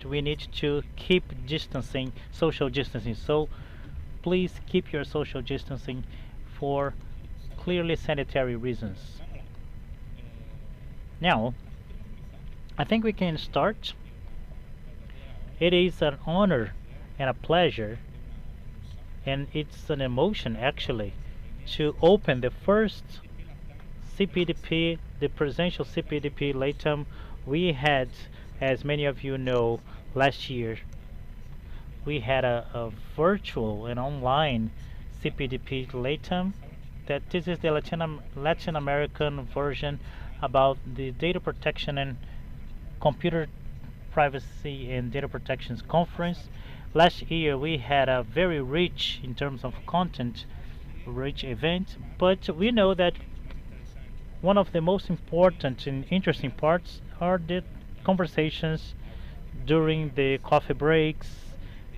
we need to keep distancing, social distancing. So please keep your social distancing for clearly sanitary reasons. Now, I think we can start. It is an honor and a pleasure, and it's an emotion actually, to open the first CPDP, the presidential CPDP Latam we had, as many of you know, last year. We had a virtual and online CPDP Latam. That this is the Latin American version about the data protection and computer privacy and data protections conference. Last year we had a very rich in terms of content, rich event, but we know that one of the most important and interesting parts are the conversations during the coffee breaks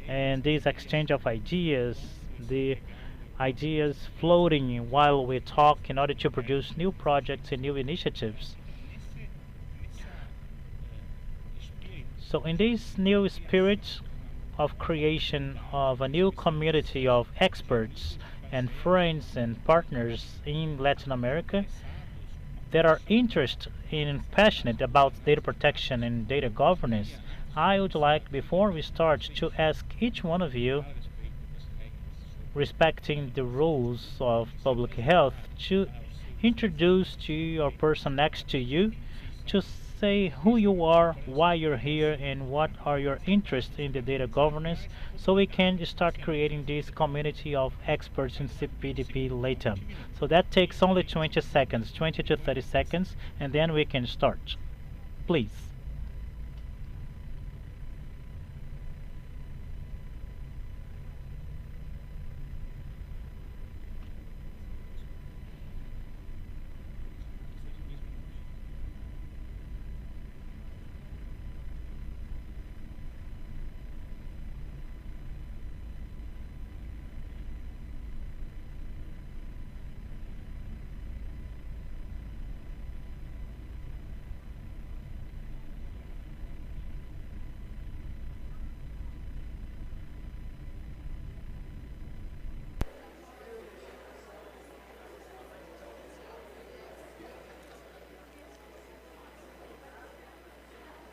and this exchange of ideas, the ideas floating while we talk in order to produce new projects and new initiatives. So in this new spirit of creation of a new community of experts and friends and partners in Latin America that are interested in and passionate about data protection and data governance, I would like, before we start, to ask each one of you, respecting the rules of public health, to introduce to your person next to you, to say who you are, why you're here, and what are your interests in the data governance, so we can start creating this community of experts in CPDP Latam. So that takes only 20 seconds, 20 to 30 seconds, and then we can start. Please.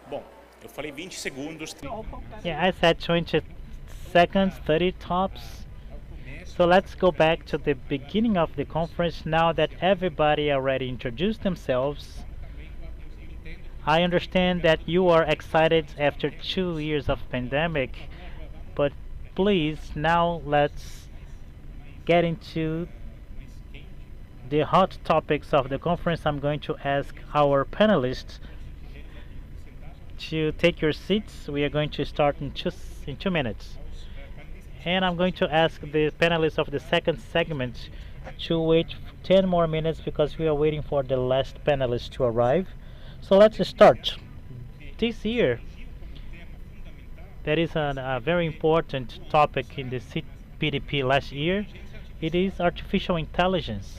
Bom, eu falei 20 segundos. Yeah, I said 20 seconds, 30 tops. So let's go back to the beginning of the conference now that everybody already introduced themselves. I understand that you are excited after 2 years of pandemic, but please now let's get into the hot topics of the conference. I'm going to ask our panelists to take your seats. We are going to start in 2 minutes. And I'm going to ask the panelists of the second segment to wait 10 more minutes because we are waiting for the last panelist to arrive. So let's start. This year, there is a very important topic in the CPDP last year. It is artificial intelligence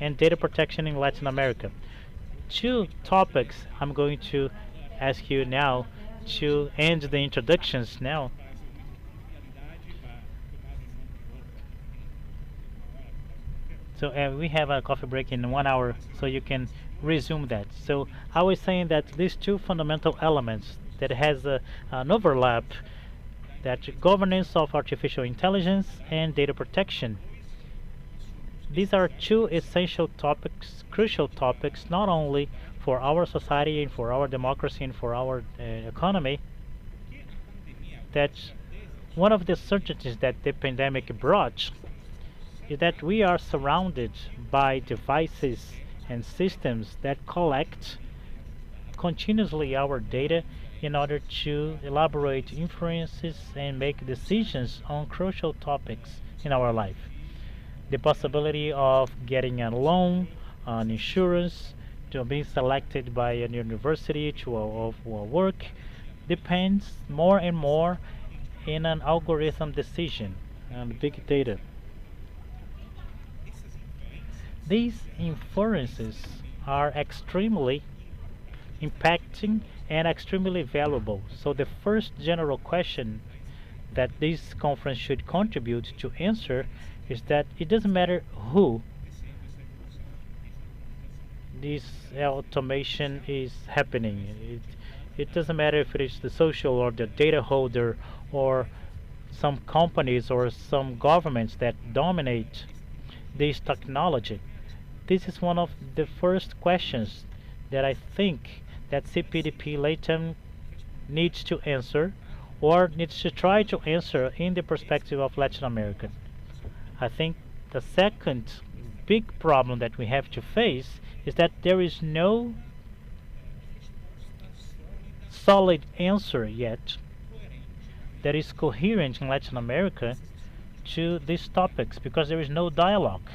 and data protection in Latin America. Two topics I'm going to ask you now to end the introductions now. So we have a coffee break in 1 hour, so you can resume that. So I was saying that these two fundamental elements that has an overlap, that governance of artificial intelligence and data protection. These are two essential topics, crucial topics, not only for our society and for our democracy and for our economy. That one of the certainties that the pandemic brought is that we are surrounded by devices and systems that collect continuously our data in order to elaborate inferences and make decisions on crucial topics in our life. The possibility of getting a loan, an insurance, to being selected by a university to a work depends more and more in an algorithm decision and big data. These inferences are extremely impacting, and extremely valuable. So the first general question that this conference should contribute to answer is that it doesn't matter who this automation is happening. It doesn't matter if it is the social or the data holder or some companies or some governments that dominate this technology. This is one of the first questions that I think that CPDP Latam needs to answer or needs to try to answer in the perspective of Latin America. I think the second big problem that we have to face is that there is no solid answer yet that is coherent in Latin America to these topics because there is no dialogue.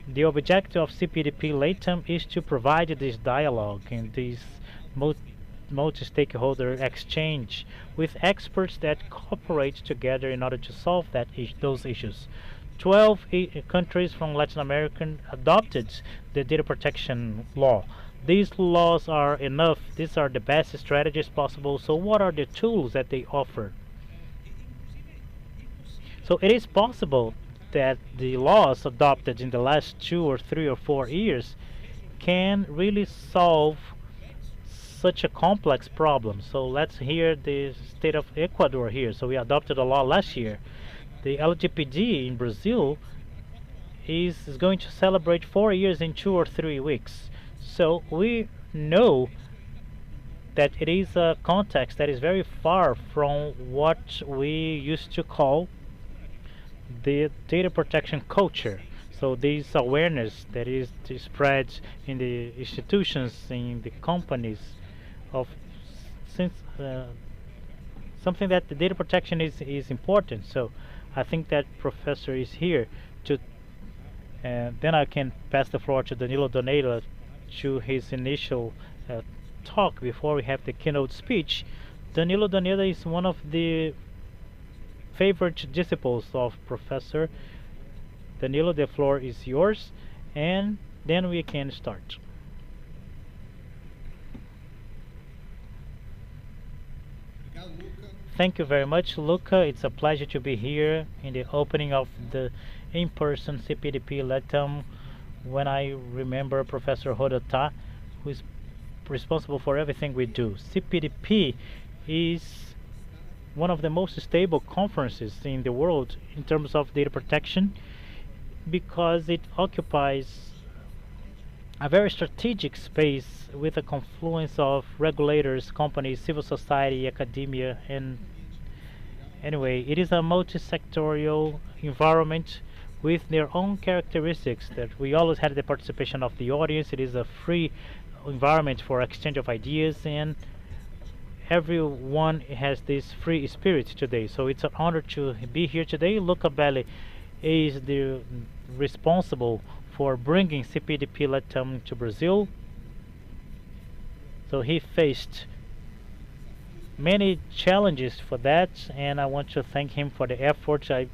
The objective of CPDP Latam is to provide this dialogue and this multi-stakeholder exchange with experts that cooperate together in order to solve those issues. 12 countries from Latin America adopted the data protection law. These laws are enough. These are the best strategies possible. So what are the tools that they offer? So it is possible that the laws adopted in the last 2 or 3 or 4 years can really solve such a complex problem. So let's hear the state of Ecuador here. So we adopted a law last year. The LGPD in Brazil is going to celebrate 4 years in 2 or 3 weeks. So we know that it is a context that is very far from what we used to call the data protection culture. So this awareness that is spread in the institutions, in the companies, of since something that the data protection is important. So I think that professor is here to, then I can pass the floor to Danilo Donella to his initial talk before we have the keynote speech. Danilo Donella is one of the favorite disciples of Professor. Danilo, the floor is yours, and then we can start. Thank you very much, Luca. It's a pleasure to be here in the opening of the in-person CPDP Latam. When I remember Professor Rodota, who is responsible for everything we do. CPDP is one of the most stable conferences in the world in terms of data protection because it occupies a very strategic space with a confluence of regulators, companies, civil society, academia, and anyway, it is a multi-sectorial environment with their own characteristics that we always had the participation of the audience. It is a free environment for exchange of ideas, and everyone has this free spirit today. So it's an honor to be here today. Luca Belli is the responsible for bringing CPDP Latam to Brazil. So he faced many challenges for that, and I want to thank him for the efforts. I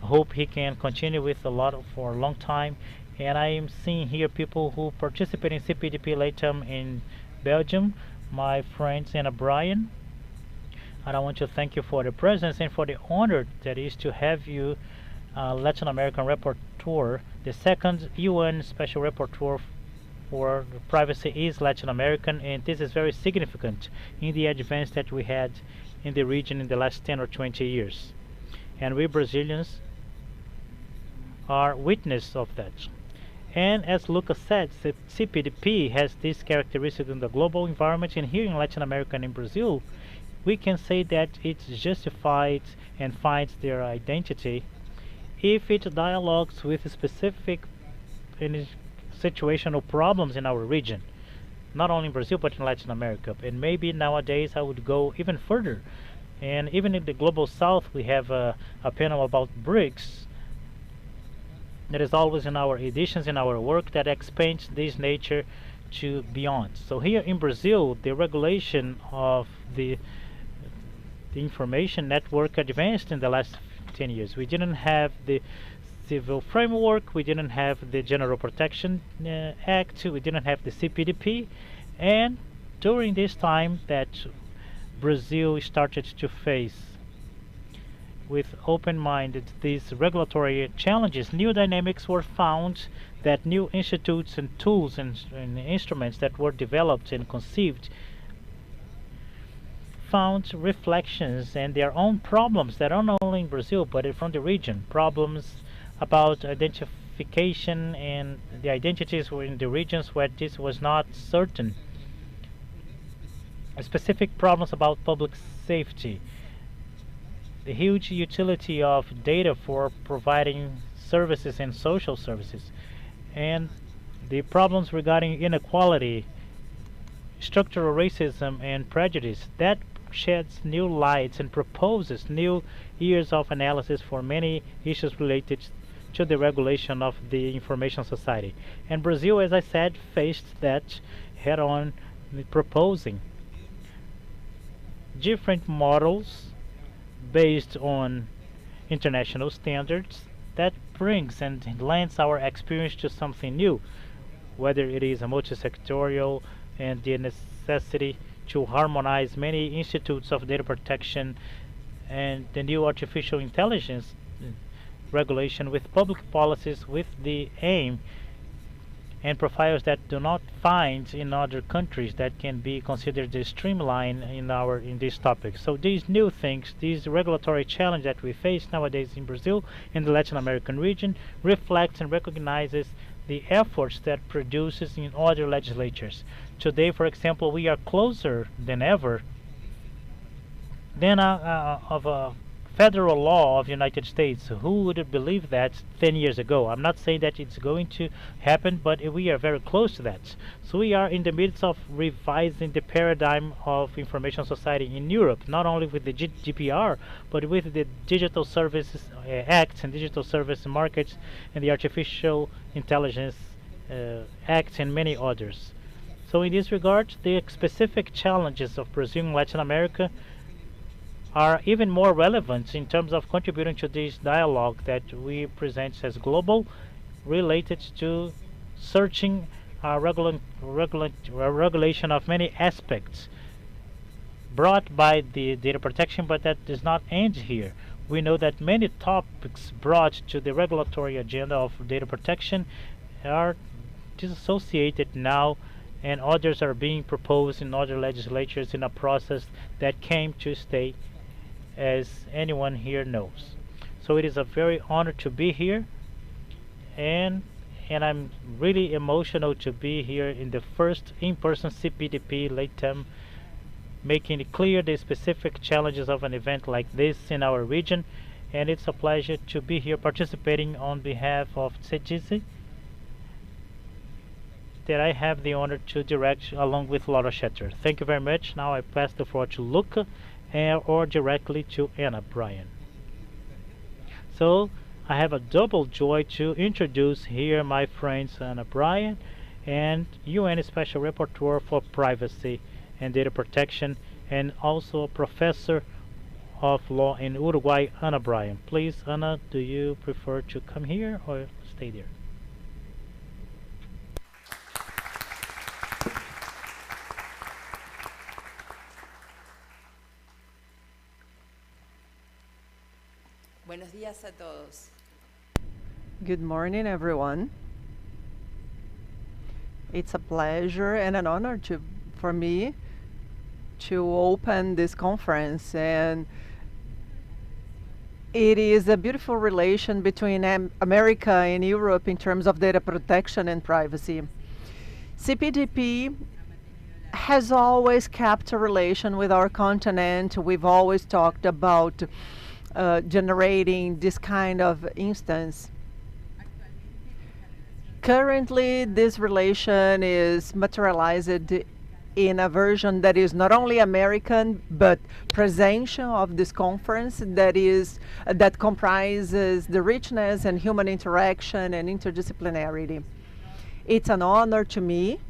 hope he can continue with for a long time. And I am seeing here people who participate in CPDP Latam in Belgium, my friends Anna Brian. And I want to thank you for the presence and for the honor that is to have you, Latin American Rapporteur. The second UN Special Rapporteur for privacy is Latin American, and this is very significant in the advance that we had in the region in the last 10 or 20 years. And we Brazilians are witness of that. And as Lucas said, the CPDP has this characteristic in the global environment, and here in Latin America and in Brazil, we can say that it's justified and finds their identity if it dialogues with specific situational problems in our region, not only in Brazil but in Latin America. And maybe nowadays I would go even further. And even in the global south, we have a panel about BRICS that is always in our editions, in our work, that expands this nature to beyond. So here in Brazil, the regulation of the information network advanced in the last 10 years. We didn't have the civil framework, we didn't have the General Protection Act, we didn't have the CPDP, and during this time that Brazil started to face with open-minded these regulatory challenges, new dynamics were found, that new institutes and tools and instruments that were developed and conceived found reflections and their own problems that are not only in Brazil but from the region. Problems about identification and the identities were in the regions where this was not certain. Specific problems about public safety, the huge utility of data for providing services and social services, and the problems regarding inequality, structural racism, and prejudice. That sheds new lights and proposes new years of analysis for many issues related to the regulation of the information society. And Brazil, as I said, faced that head on, proposing different models based on international standards that brings and lends our experience to something new, whether it is a multi-sectorial and the necessity to harmonize many institutes of data protection and the new artificial intelligence regulation with public policies with the aim and profiles that do not find in other countries that can be considered a streamline in this topic. So these new things, these regulatory challenge that we face nowadays in Brazil and the Latin American region reflects and recognizes the efforts that produces in other legislatures. Today, for example, we are closer than ever than of a federal law of the United States. Who would believe that 10 years ago? I'm not saying that it's going to happen, but we are very close to that. So we are in the midst of revising the paradigm of information society in Europe, not only with the GDPR, but with the Digital Services Act and Digital Service Markets and the Artificial Intelligence Act and many others. So in this regard, the specific challenges of Brazil and Latin America are even more relevant in terms of contributing to this dialogue that we present as global, related to searching regulation of many aspects brought by the data protection, but that does not end here. We know that many topics brought to the regulatory agenda of data protection are disassociated now, and others are being proposed in other legislatures in a process that came to stay, as anyone here knows. So it is a very honor to be here, and I'm really emotional to be here in the first in-person CPDP Latam, making it clear the specific challenges of an event like this in our region. And it's a pleasure to be here participating on behalf of CETISE that I have the honor to direct along with Laura Schetter. Thank you very much. Now I pass the floor to Luca or directly to Anna Bryan. So I have a double joy to introduce here my friends Anna Bryan and UN Special Rapporteur for Privacy and Data Protection, and also a professor of law in Uruguay, Anna Bryan. Please, Anna, do you prefer to come here or stay there? Buenos días a todos. Good morning, everyone. It's a pleasure and an honor for me to open this conference, and it is a beautiful relation between America and Europe in terms of data protection and privacy. CPDP has always kept a relation with our continent. We've always talked about generating this kind of instance. Currently, this relation is materialized in a version that is not only American but presential of this conference, that comprises the richness and human interaction and interdisciplinarity. It's an honor to me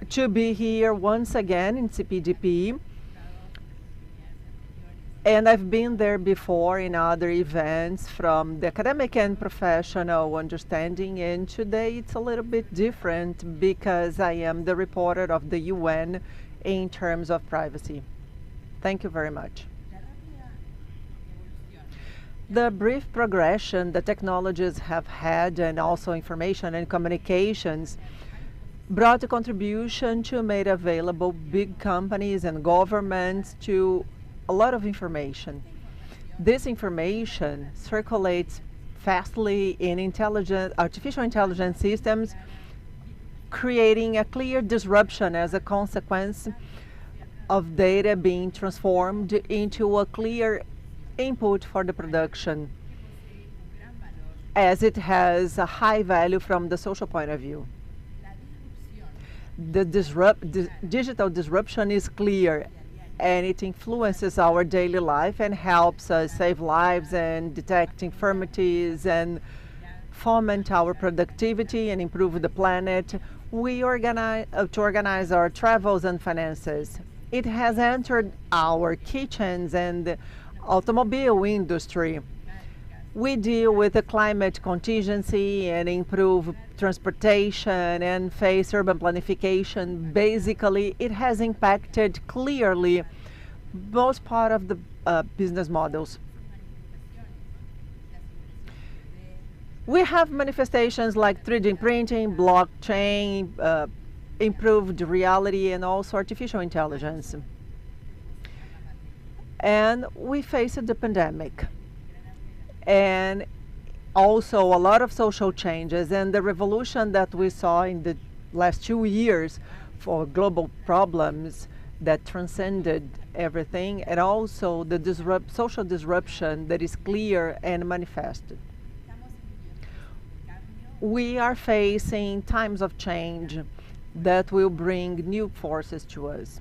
to be here once again in CPDP, And I've been there before in other events from the academic and professional understanding, and today it's a little bit different because I am the reporter of the UN in terms of privacy. Thank you very much. The brief progression the technologies have had, and also information and communications, brought a contribution to make available big companies and governments to a lot of information. This information circulates fastly in artificial intelligence systems, creating a clear disruption as a consequence of data being transformed into a clear input for the production, as it has a high value from the social point of view. The digital disruption is clear, and it influences our daily life and helps us save lives and detect infirmities and foment our productivity and improve the planet. We to organize our travels and finances. It has entered our kitchens and the automobile industry. We deal with the climate contingency and improve transportation and face urban planification. Basically, it has impacted clearly most part of the business models. We have manifestations like 3D printing, blockchain, improved reality, and also artificial intelligence. And we faced the pandemic, and also a lot of social changes, and the revolution that we saw in the last 2 years for global problems that transcended everything, and also the social disruption that is clear and manifested. We are facing times of change that will bring new forces to us.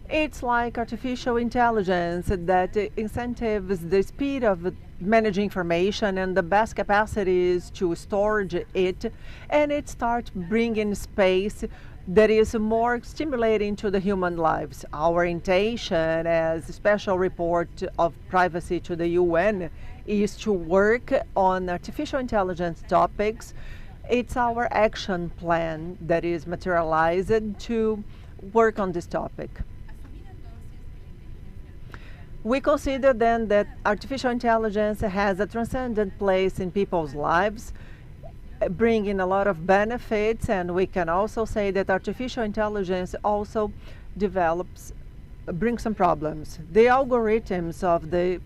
It's like artificial intelligence that incentives the speed of managing information and the best capacities to storage it, and it starts bringing space that is more stimulating to the human lives. Our intention as a special report of privacy to the UN is to work on artificial intelligence topics. It's our action plan that is materialized to work on this topic. We consider then that artificial intelligence has a transcendent place in people's lives, bringing a lot of benefits, and we can also say that artificial intelligence also brings some problems. The algorithms of the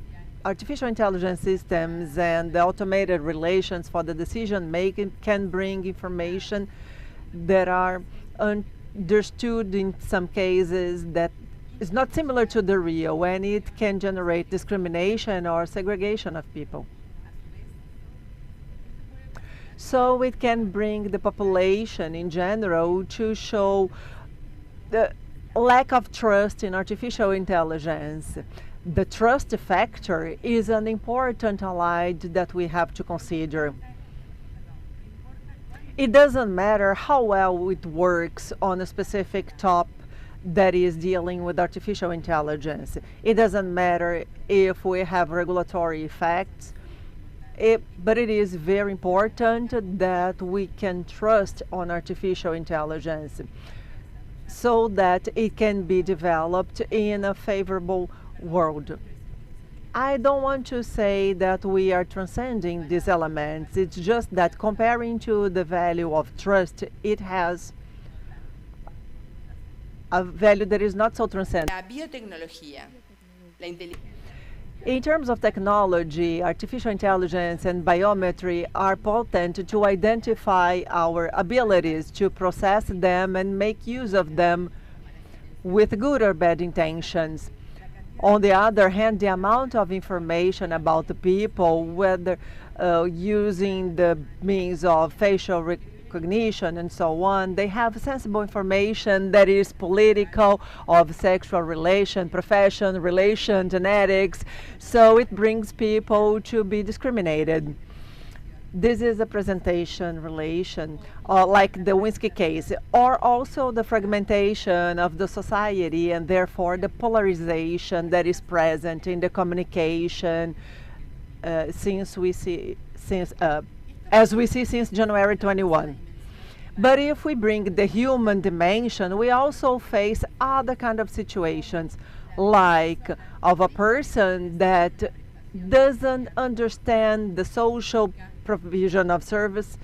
artificial intelligence systems and the automated relations for the decision making can bring information that are understood in some cases that is not similar to the real, and it can generate discrimination or segregation of people. So it can bring the population in general to show the lack of trust in artificial intelligence. The trust factor is an important ally that we have to consider. It doesn't matter how well it works on a specific topic that is dealing with artificial intelligence. It doesn't matter if we have regulatory effects, but it is very important that we can trust on artificial intelligence so that it can be developed in a favorable world. I don't want to say that we are transcending these elements. It's just that comparing to the value of trust, it has a value that is not so transcendent. La biotecnología, In terms of technology, artificial intelligence and biometry are potent to identify our abilities to process them and make use of them with good or bad intentions. On the other hand, the amount of information about the people, whether using the means of facial recognition and so on, they have sensible information that is political, of sexual relation, profession, relation, genetics, so it brings people to be discriminated. This is a presentation relation, like the Winsky case, or also the fragmentation of the society and therefore the polarization that is present in the communication since we see since as we see since January 21. But if we bring the human dimension, we also face other kind of situations, like of a person that doesn't understand the social provision of service,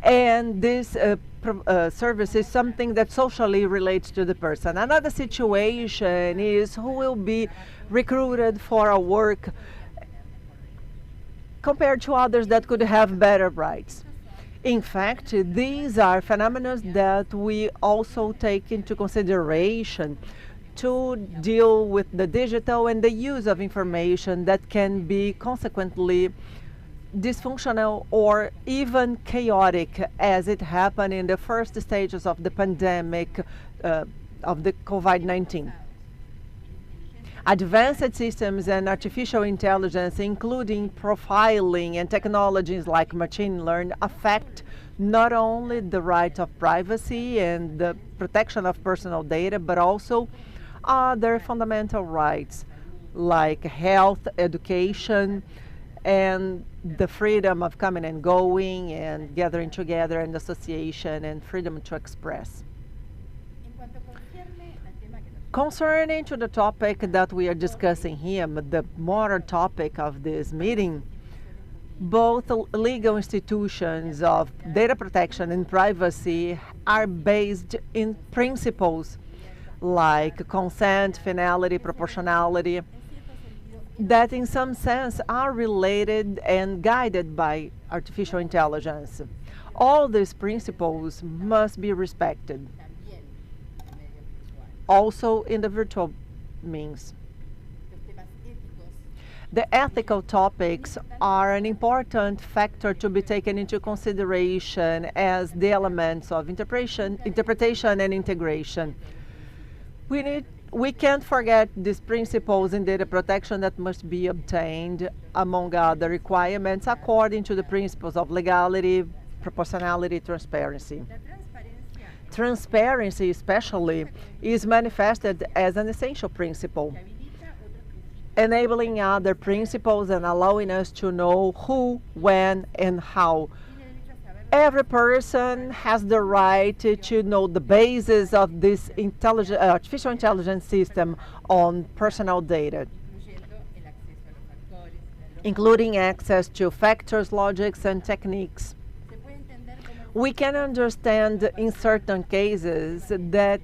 and this service is something that socially relates to the person. Another situation is who will be recruited for a work compared to others that could have better rights. In fact, these are phenomena that we also take into consideration to deal with the digital and the use of information that can be consequently dysfunctional or even chaotic, as it happened in the first stages of the pandemic of the COVID-19. Advanced systems and artificial intelligence, including profiling and technologies like machine learning, affect not only the right of privacy and the protection of personal data, but also other fundamental rights like health, education, and the freedom of coming and going and gathering together and association and freedom to express. Concerning to the topic that we are discussing here, the moral topic of this meeting, both legal institutions of data protection and privacy are based in principles like consent, finality, proportionality, that in some sense are related and guided by artificial intelligence. All these principles must be respected, also in the virtual means. The ethical topics are an important factor to be taken into consideration as the elements of interpretation and integration. We can't forget these principles in data protection that must be obtained, among other requirements, according to the principles of legality, proportionality, transparency. Transparency, especially, is manifested as an essential principle, enabling other principles and allowing us to know who, when, and how. Every person has the right to know the basis of this artificial intelligence system on personal data, including access to factors, logics, and techniques. We can understand in certain cases that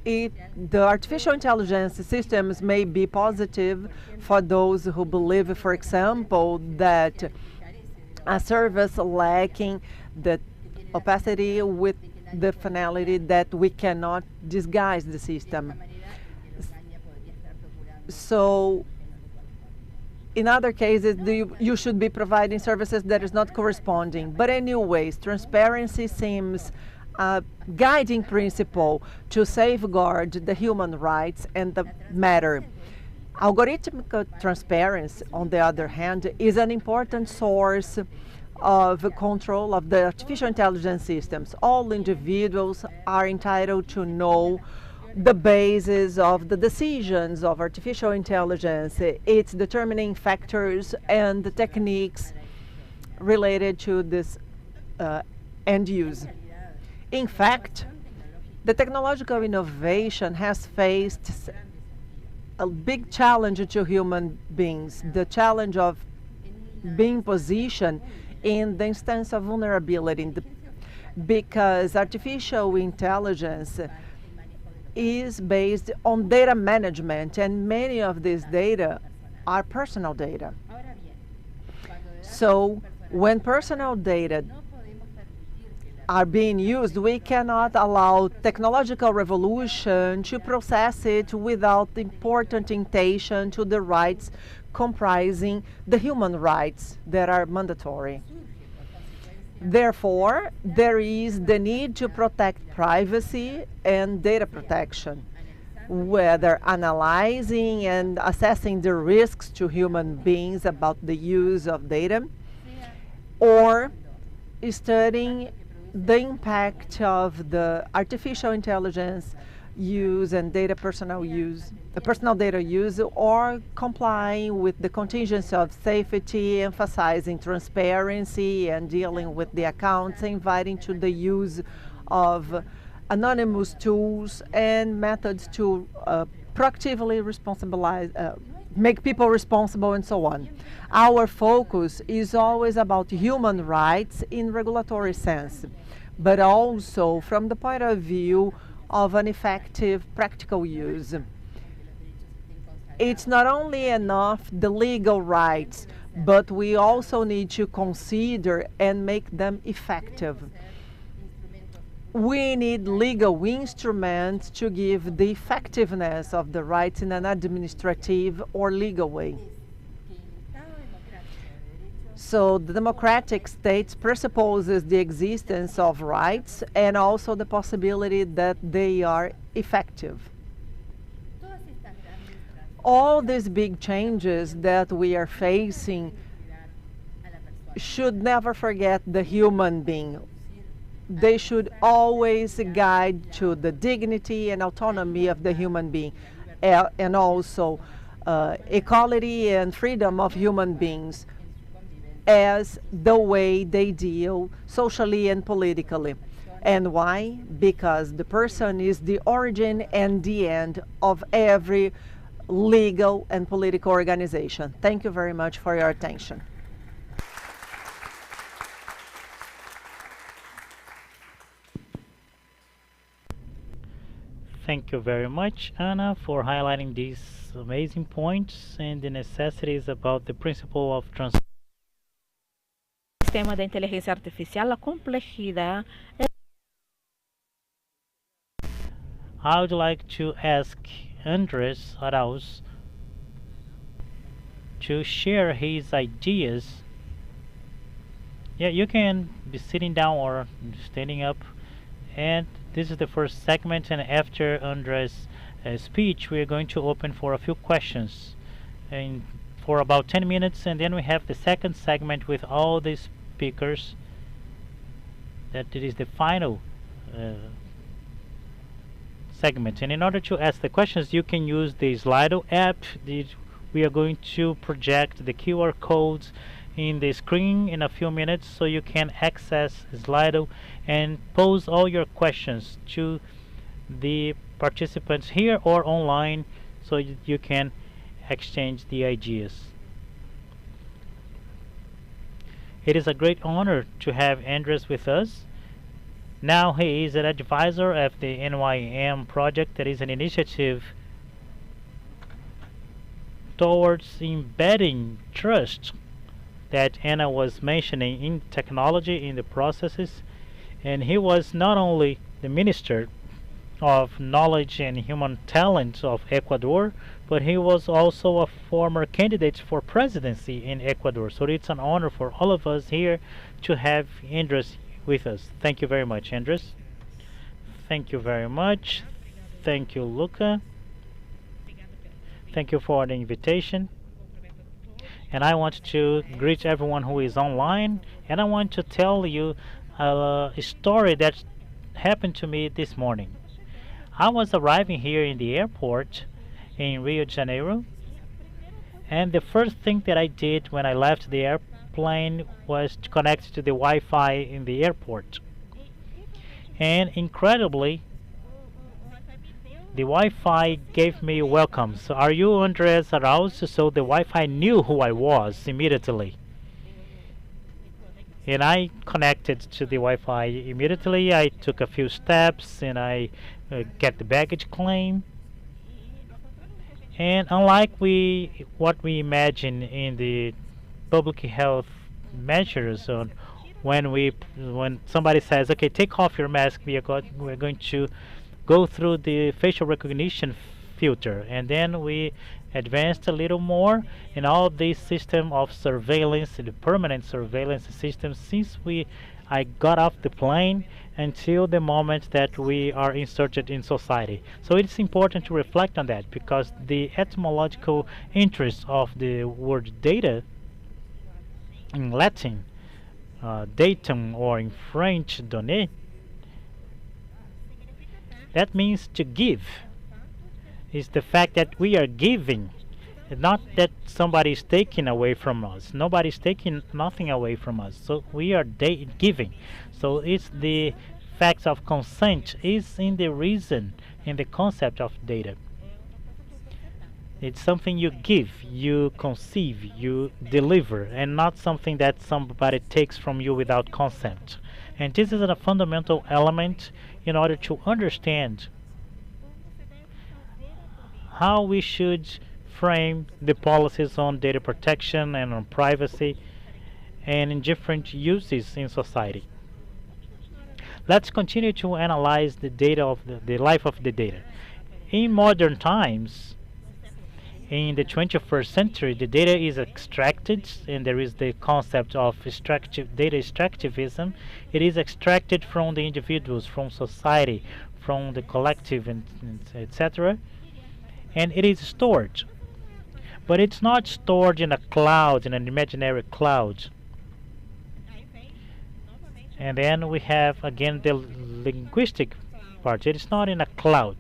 the artificial intelligence systems may be positive for those who believe, for example, that a service lacking the opacity with the finality that we cannot disguise the system. So in other cases, you should be providing services that is not corresponding. But anyways, transparency seems a guiding principle to safeguard the human rights and the matter. Algorithmic transparency, on the other hand, is an important source of control of the artificial intelligence systems. All individuals are entitled to know the basis of the decisions of artificial intelligence, its determining factors and the techniques related to this end use. In fact, the technological innovation has faced a big challenge to human beings, the challenge of being positioned in the instance of vulnerability, because artificial intelligence is based on data management, and many of these data are personal data. So when personal data are being used, we cannot allow technological revolution to process it without important attention to the rights comprising the human rights that are mandatory. Therefore, there is the need to protect privacy and data protection. whether analyzing and assessing the risks to human beings about the use of data, or studying the impact of the artificial intelligence use and personal data use, or complying with the contingency of safety, emphasizing transparency and dealing with the accounts, inviting to the use of anonymous tools and methods to proactively make people responsible, and so on. Our focus is always about human rights in regulatory sense, but also from the point of view of an effective practical use. It's not only enough the legal rights, but we also need to consider and make them effective. We need legal instruments to give the effectiveness of the rights in an administrative or legal way. So the democratic state presupposes the existence of rights and also the possibility that they are effective. All these big changes that we are facing should never forget the human being. They should always guide to the dignity and autonomy of the human being, and also equality and freedom of human beings as the way they deal socially and politically. And why? Because the person is the origin and the end of every legal and political organization. Thank you very much for your attention. Thank you very much, Anna, for highlighting these amazing points and the necessities about the principle of transparency. Sistema da inteligência artificial, a complexidade. I would like to ask Andres Arauz to share his ideas. Yeah, you can be sitting down or standing up, and this is the first segment, and after Andres' speech we are going to open for a few questions and for about 10 minutes, and then we have the second segment with all the speakers. That it is the final segment, and in order to ask the questions you can use the Slido app. We are going to project the QR codes in the screen in a few minutes, so you can access Slido and pose all your questions to the participants here or online, so you can exchange the ideas. It is a great honor to have Andres with us. Now he is an advisor of the NYM project, that is an initiative towards embedding trust that Anna was mentioning in technology, in the processes. And he was not only the Minister of Knowledge and Human Talent of Ecuador, but he was also a former candidate for presidency in Ecuador. So it's an honor for all of us here to have Andres with us. Thank you very much, Andres. Thank you very much. Thank you, Luca. Thank you for the invitation. And I want to greet everyone who is online, and I want to tell you a story that happened to me this morning. I was arriving here in the airport in Rio de Janeiro, and the first thing that I did when I left the airplane was to connect to the Wi-Fi in the airport. And incredibly, the Wi-Fi gave me a welcome. So, are you Andres Arauz? So the Wi-Fi knew who I was immediately. And I connected to the Wi-Fi immediately. I took a few steps and I get the baggage claim. And unlike what we imagine in the public health measures, on when somebody says, okay, take off your mask, we're going to go through the facial recognition filter, and then we advanced a little more in all this system of surveillance, the permanent surveillance system, since I got off the plane until the moment that we are inserted in society. So it's important to reflect on that, because the etymological interest of the word data in Latin, datum, or in French, donner, that means to give. Is the fact that we are giving, not that somebody is taking away from us. Nobody's taking nothing away from us. So we are giving. So it's the fact of consent is in the reason, in the concept of data. It's something you give, you conceive, you deliver, and not something that somebody takes from you without consent. And this is a fundamental element in order to understand how we should frame the policies on data protection and on privacy and in different uses in society. Let's continue to analyze the data of the life of the data. In modern times, in the 21st century, the data is extracted, and there is the concept of data extractivism. It is extracted from the individuals, from society, from the collective, and etc. And it is stored. But it's not stored in a cloud, in an imaginary cloud. And then we have again the linguistic part. It is not in a cloud.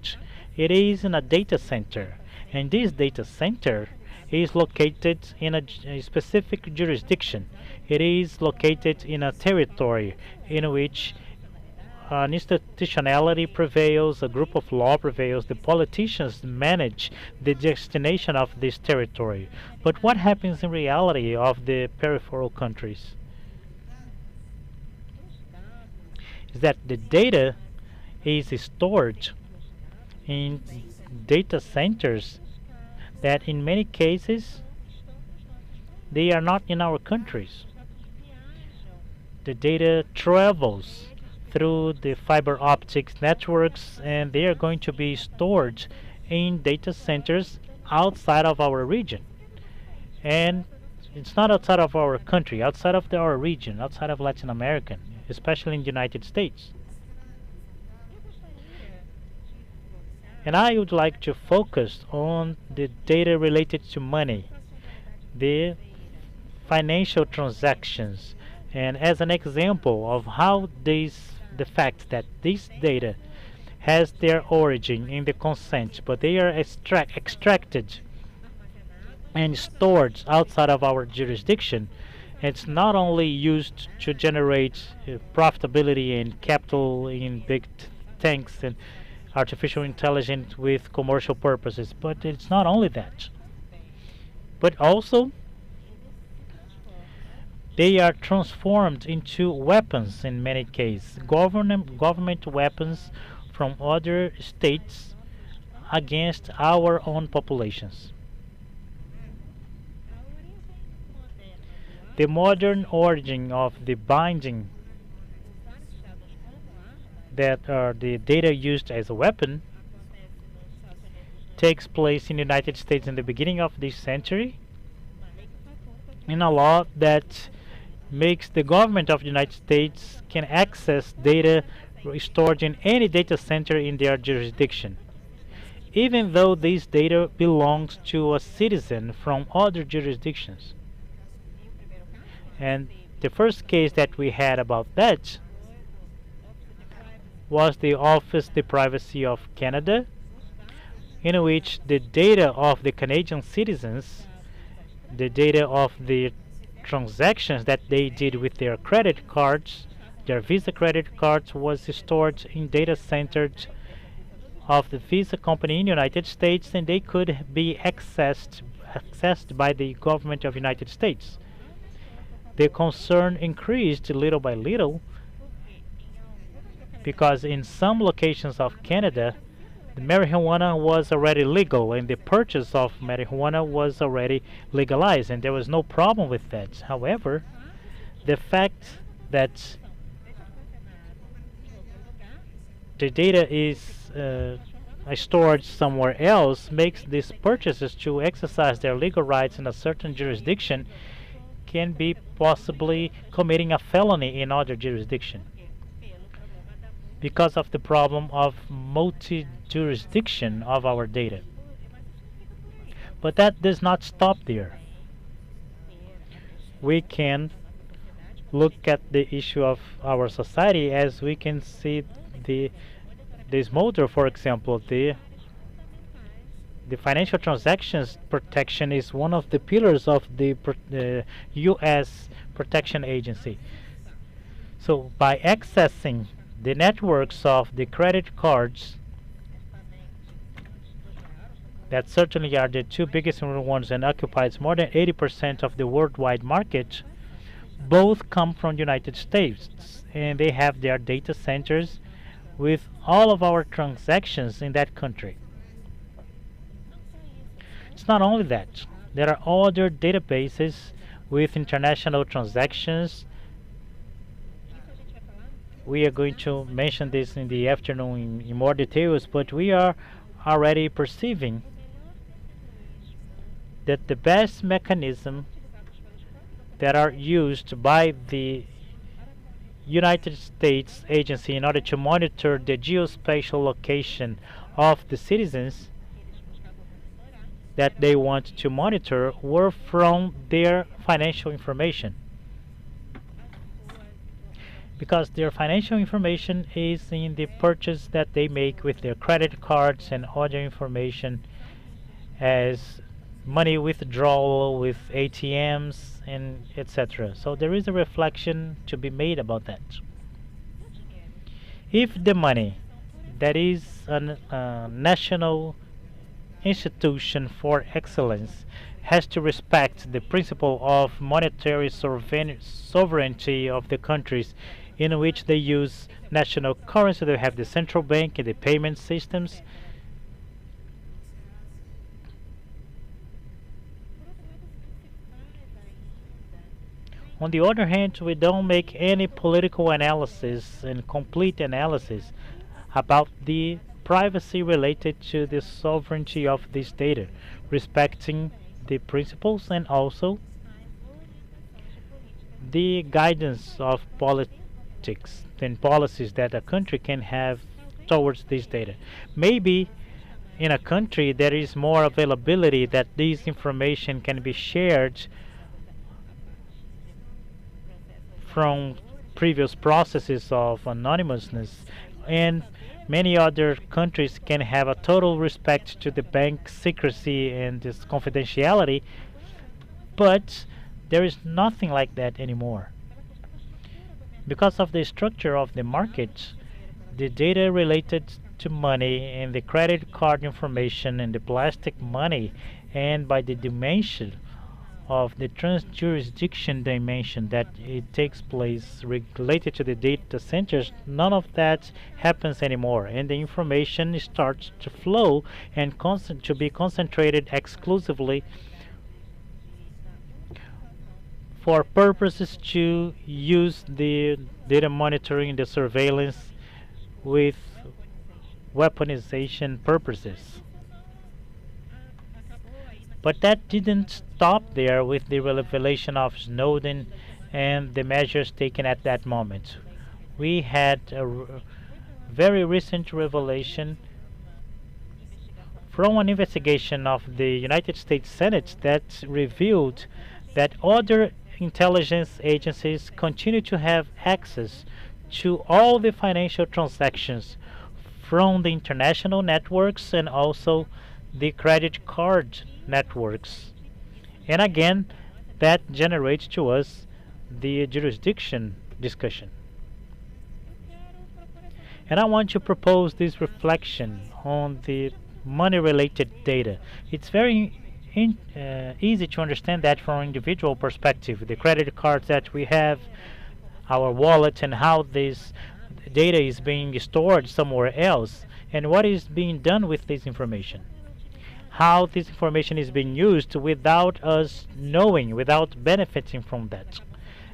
It is in a data center. And this data center is located in a specific jurisdiction. It is located in a territory in which an institutionality prevails, a group of law prevails, the politicians manage the destination of this territory. But what happens in reality of the peripheral countries is that the data is stored in data centers that in many cases they are not in our countries. The data travels through the fiber optics networks, and they are going to be stored in data centers outside of our region. And it's not outside of our country, outside of our region, outside of Latin America, especially in the United States. And I would like to focus on the data related to money, the financial transactions, and as an example of how the fact that this data has their origin in the consent, but they are extracted and stored outside of our jurisdiction. It's not only used to generate profitability and capital in big tanks and artificial intelligence with commercial purposes, but it's not only that, but also they are transformed into weapons in many cases, government weapons from other states against our own populations. The modern origin of the binding that are the data used as a weapon takes place in the United States in the beginning of this century in a law that makes the government of the United States can access data stored in any data center in their jurisdiction, even though this data belongs to a citizen from other jurisdictions. And the first case that we had about that was the Office the Privacy of Canada, in which the data of the Canadian citizens, the data of the transactions that they did with their credit cards, their Visa credit cards, was stored in data centers of the Visa company in the United States, and they could be accessed by the government of the United States. The concern increased little by little because in some locations of Canada, the marijuana was already legal and the purchase of marijuana was already legalized, and there was no problem with that. However, the fact that the data is stored somewhere else makes these purchasers to exercise their legal rights in a certain jurisdiction can be possibly committing a felony in other jurisdiction because of the problem of multi-jurisdiction of our data. But that does not stop there. We can look at the issue of our society as we can see this motor, for example, the financial transactions protection is one of the pillars of the U.S. Protection Agency. So by accessing the networks of the credit cards, that certainly are the two biggest ones and occupies more than 80% of the worldwide market, both come from the United States, and they have their data centers with all of our transactions in that country. It's not only that. There are other databases with international transactions. We are going to mention this in the afternoon in more details, but we are already perceiving that the best mechanism that are used by the United States agency in order to monitor the geospatial location of the citizens that they want to monitor were from their financial information, because their financial information is in the purchase that they make with their credit cards and other information as money withdrawal with ATMs and etc. So there is a reflection to be made about that. If the money that is a national institution for excellence has to respect the principle of monetary sovereignty of the countries in which they use national currency, they have the central bank and the payment systems. On the other hand, we don't make any political analysis and complete analysis about the privacy related to the sovereignty of this data, respecting the principles and also the guidance of politics and policies that a country can have towards this data. Maybe in a country there is more availability that this information can be shared from previous processes of anonymousness, and many other countries can have a total respect to the bank secrecy and this confidentiality, but there is nothing like that anymore. Because of the structure of the market, the data related to money and the credit card information and the plastic money, and by the dimension of the trans-jurisdiction dimension that it takes place related to the data centers, none of that happens anymore, and the information starts to flow and to be concentrated exclusively for purposes to use the data monitoring, the surveillance with weaponization purposes. But that didn't stop there with the revelation of Snowden and the measures taken at that moment. We had a very recent revelation from an investigation of the United States Senate that revealed that other intelligence agencies continue to have access to all the financial transactions from the international networks and also the credit card networks. And again, that generates to us the jurisdiction discussion. And I want to propose this reflection on the money-related data. It's very easy to understand that from an individual perspective. The credit cards that we have, our wallet, and how this data is being stored somewhere else, and what is being done with this information. How this information is being used without us knowing, without benefiting from that.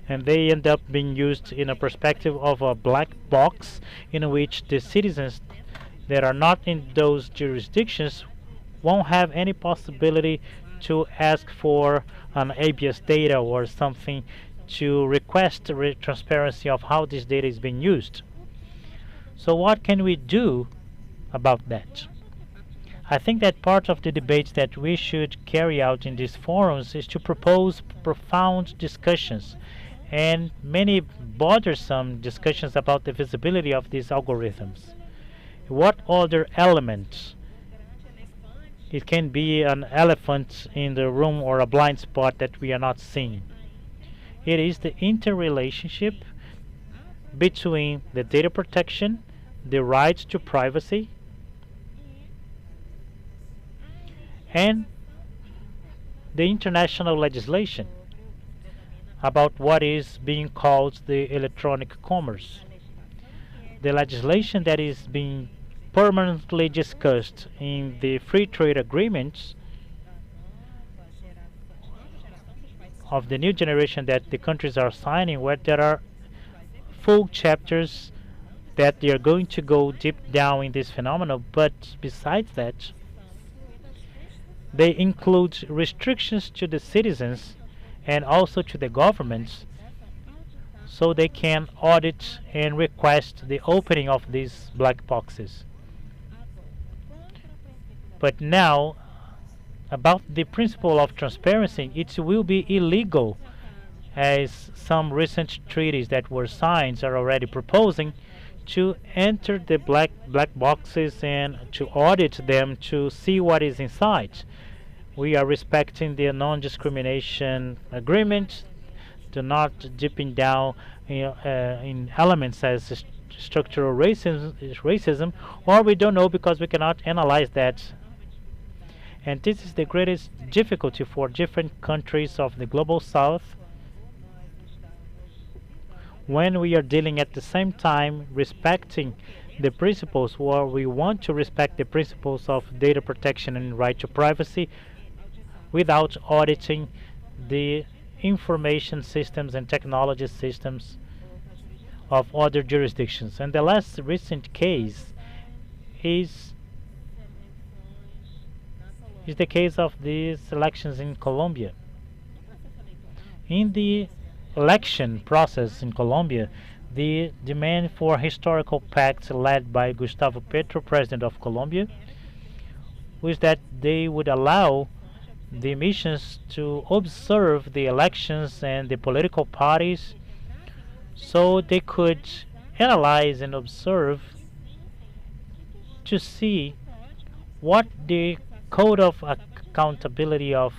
And they end up being used in a perspective of a black box in which the citizens that are not in those jurisdictions won't have any possibility to ask for an ABS data or something to request transparency of how this data is being used. So what can we do about that? I think that part of the debate that we should carry out in these forums is to propose profound discussions and many bothersome discussions about the visibility of these algorithms. What other elements? It can be an elephant in the room or a blind spot that we are not seeing. It is the interrelationship between the data protection, the right to privacy, and the international legislation about what is being called the electronic commerce. The legislation that is being permanently discussed in the free trade agreements of the new generation that the countries are signing, where there are full chapters that they are going to go deep down in this phenomenon. But besides that, they include restrictions to the citizens and also to the governments, so they can audit and request the opening of these black boxes. But now, about the principle of transparency, it will be illegal, as some recent treaties that were signed are already proposing, to enter the black boxes and to audit them to see what is inside. We are respecting the non-discrimination agreement, to not dipping down in elements as structural racism, or we don't know because we cannot analyze that. And this is the greatest difficulty for different countries of the global south, when we are dealing at the same time respecting the principles, where we want to respect the principles of data protection and right to privacy without auditing the information systems and technology systems of other jurisdictions. And the last recent case is the case of these elections in Colombia. In the election process in Colombia, the demand for historical pact led by Gustavo Petro, president of Colombia, was that they would allow the missions to observe the elections and the political parties, so they could analyze and observe to see what the code of accountability of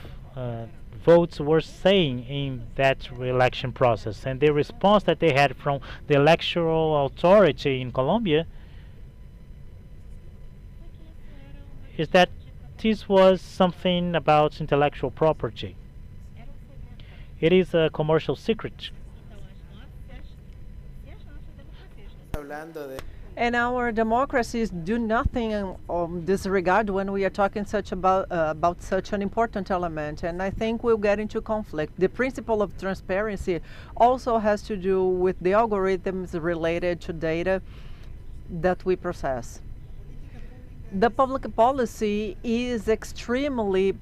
votes were saying in that election process. And the response that they had from the electoral authority in Colombia is that this was something about intellectual property. It is a commercial secret. And our democracies do nothing in this regard when we are talking about such an important element. And I think we'll get into conflict. The principle of transparency also has to do with the algorithms related to data that we process. The public policy is extremely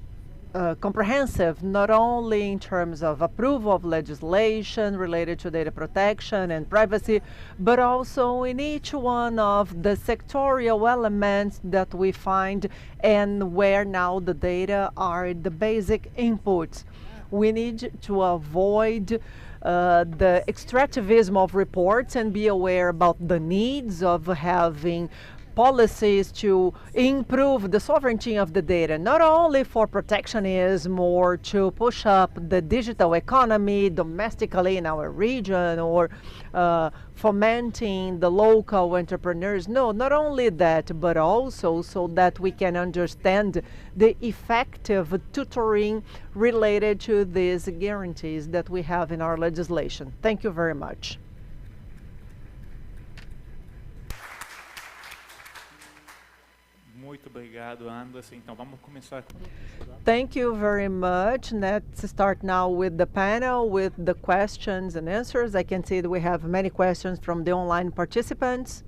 comprehensive, not only in terms of approval of legislation related to data protection and privacy, but also in each one of the sectorial elements that we find and where now the data are the basic inputs. We need to avoid the extractivism of reports and be aware about the needs of having policies to improve the sovereignty of the data, not only for protectionism or to push up the digital economy domestically in our region or fomenting the local entrepreneurs. No, not only that, but also so that we can understand the effective tutoring related to these guarantees that we have in our legislation. Thank you very much. Muito obrigado, Anderson. Então, vamos começar. Thank you very much. Let's start now with the panel, with the questions and answers. I can see that we have many questions from the online participants.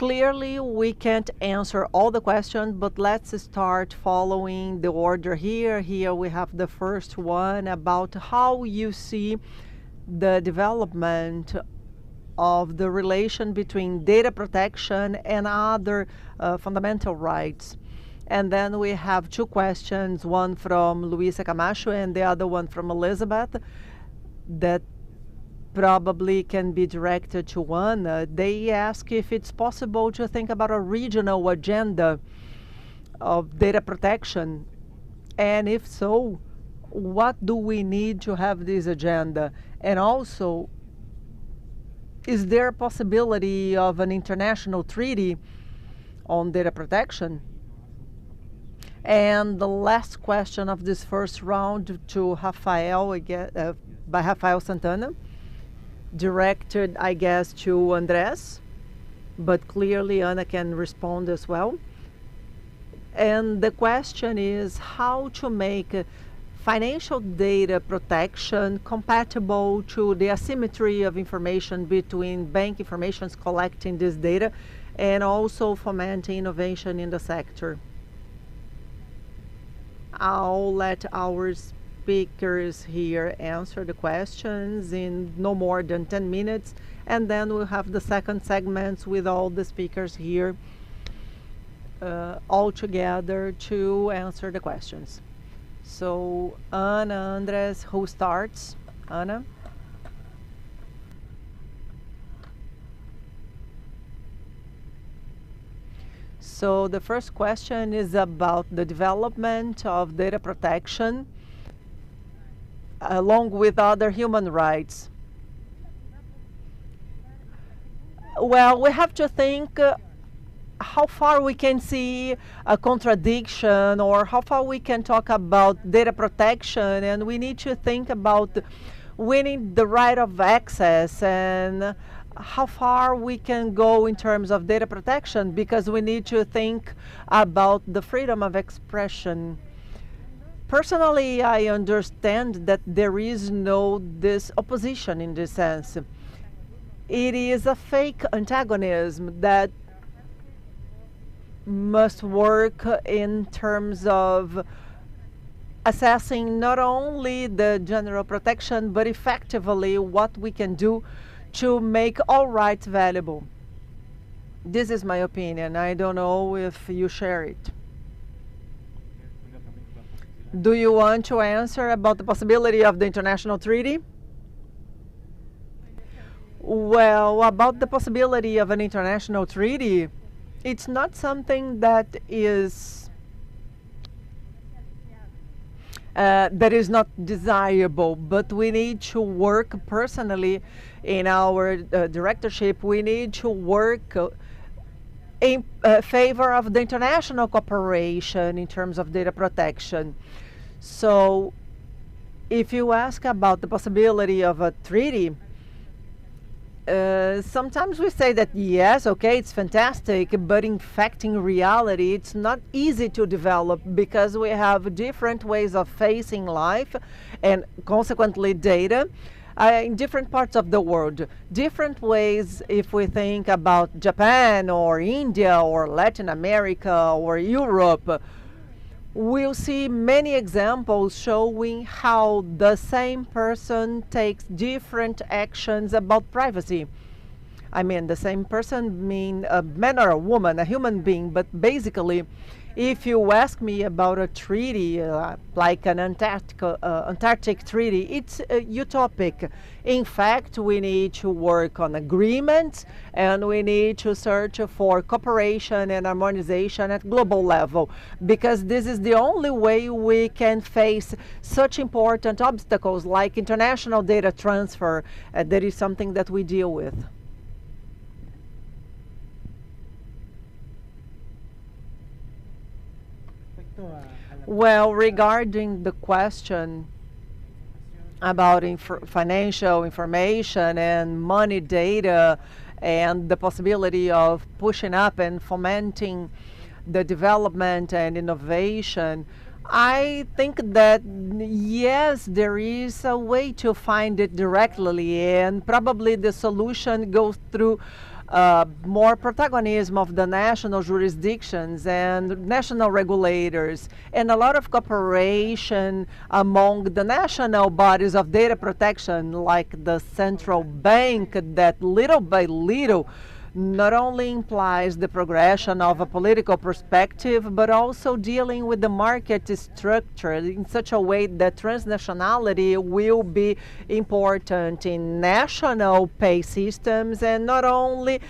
Clearly, we can't answer all the questions, but let's start following the order here. Here we have the first one about how you see the development of the relation between data protection and other fundamental rights. And then we have two questions, one from Luisa Camacho and the other one from Elizabeth, that probably can be directed to one. They ask if it's possible to think about a regional agenda of data protection, and if so, what do we need to have this agenda? And also, is there a possibility of an international treaty on data protection? And the last question of this first round to Rafael, by Rafael Santana, directed, I guess, to Andrés, but clearly Ana can respond as well. And the question is how to make financial data protection compatible to the asymmetry of information between bank informations collecting this data and also fomenting innovation in the sector. I'll let our speakers here answer the questions in no more than 10 minutes, and then we'll have the second segments with all the speakers here all together to answer the questions. So, Ana, Andrés, who starts? Ana? So the first question is about the development of data protection along with other human rights. Well, we have to think how far we can see a contradiction or how far we can talk about data protection, and we need to think about winning the right of access and how far we can go in terms of data protection, because we need to think about the freedom of expression. Personally, I understand that there is no this opposition in this sense. It is a fake antagonism that must work in terms of assessing not only the general protection, but effectively what we can do to make all rights valuable. This is my opinion. I don't know if you share it. Do you want to answer about the possibility of the international treaty? Well, about the possibility of an international treaty, it's not something that is not desirable, but we need to work personally in our directorship. We need to work in favor of the international cooperation in terms of data protection. So if you ask about the possibility of a treaty, sometimes we say that yes, okay, it's fantastic, but in fact, in reality, it's not easy to develop because we have different ways of facing life and consequently data in different parts of the world. Different ways if we think about Japan or India or Latin America or Europe. We'll see many examples showing how the same person takes different actions about privacy. I mean, the same person mean a man or a woman, a human being, but basically, if you ask me about a treaty, like an Antarctic treaty, it's utopic. In fact, we need to work on agreements, and we need to search for cooperation and harmonization at global level, because this is the only way we can face such important obstacles like international data transfer. That is something that we deal with. Well, regarding the question about financial information and money data and the possibility of pushing up and fomenting the development and innovation, I think that yes, there is a way to find it directly, and probably the solution goes through more protagonism of the national jurisdictions and national regulators, and a lot of cooperation among the national bodies of data protection, like the central bank, that little by little not only implies the progression of a political perspective, but also dealing with the market structure in such a way that transnationality will be important in national pay systems and not only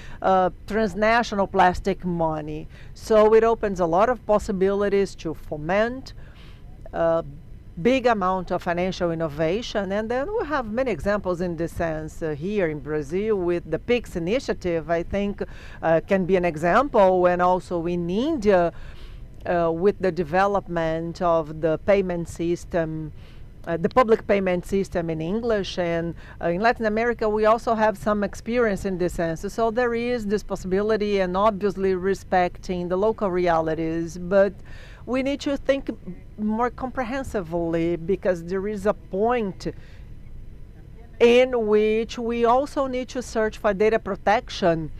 transnational plastic money. So it opens a lot of possibilities to foment big amount of financial innovation, and then we have many examples in this sense here in Brazil with the PIX initiative. I think can be an example, and also in India with the development of the payment system, the public payment system in English, and in Latin America we also have some experience in this sense. So there is this possibility, and obviously respecting the local realities, but we need to think more comprehensively, because there is a point in which we also need to search for data protection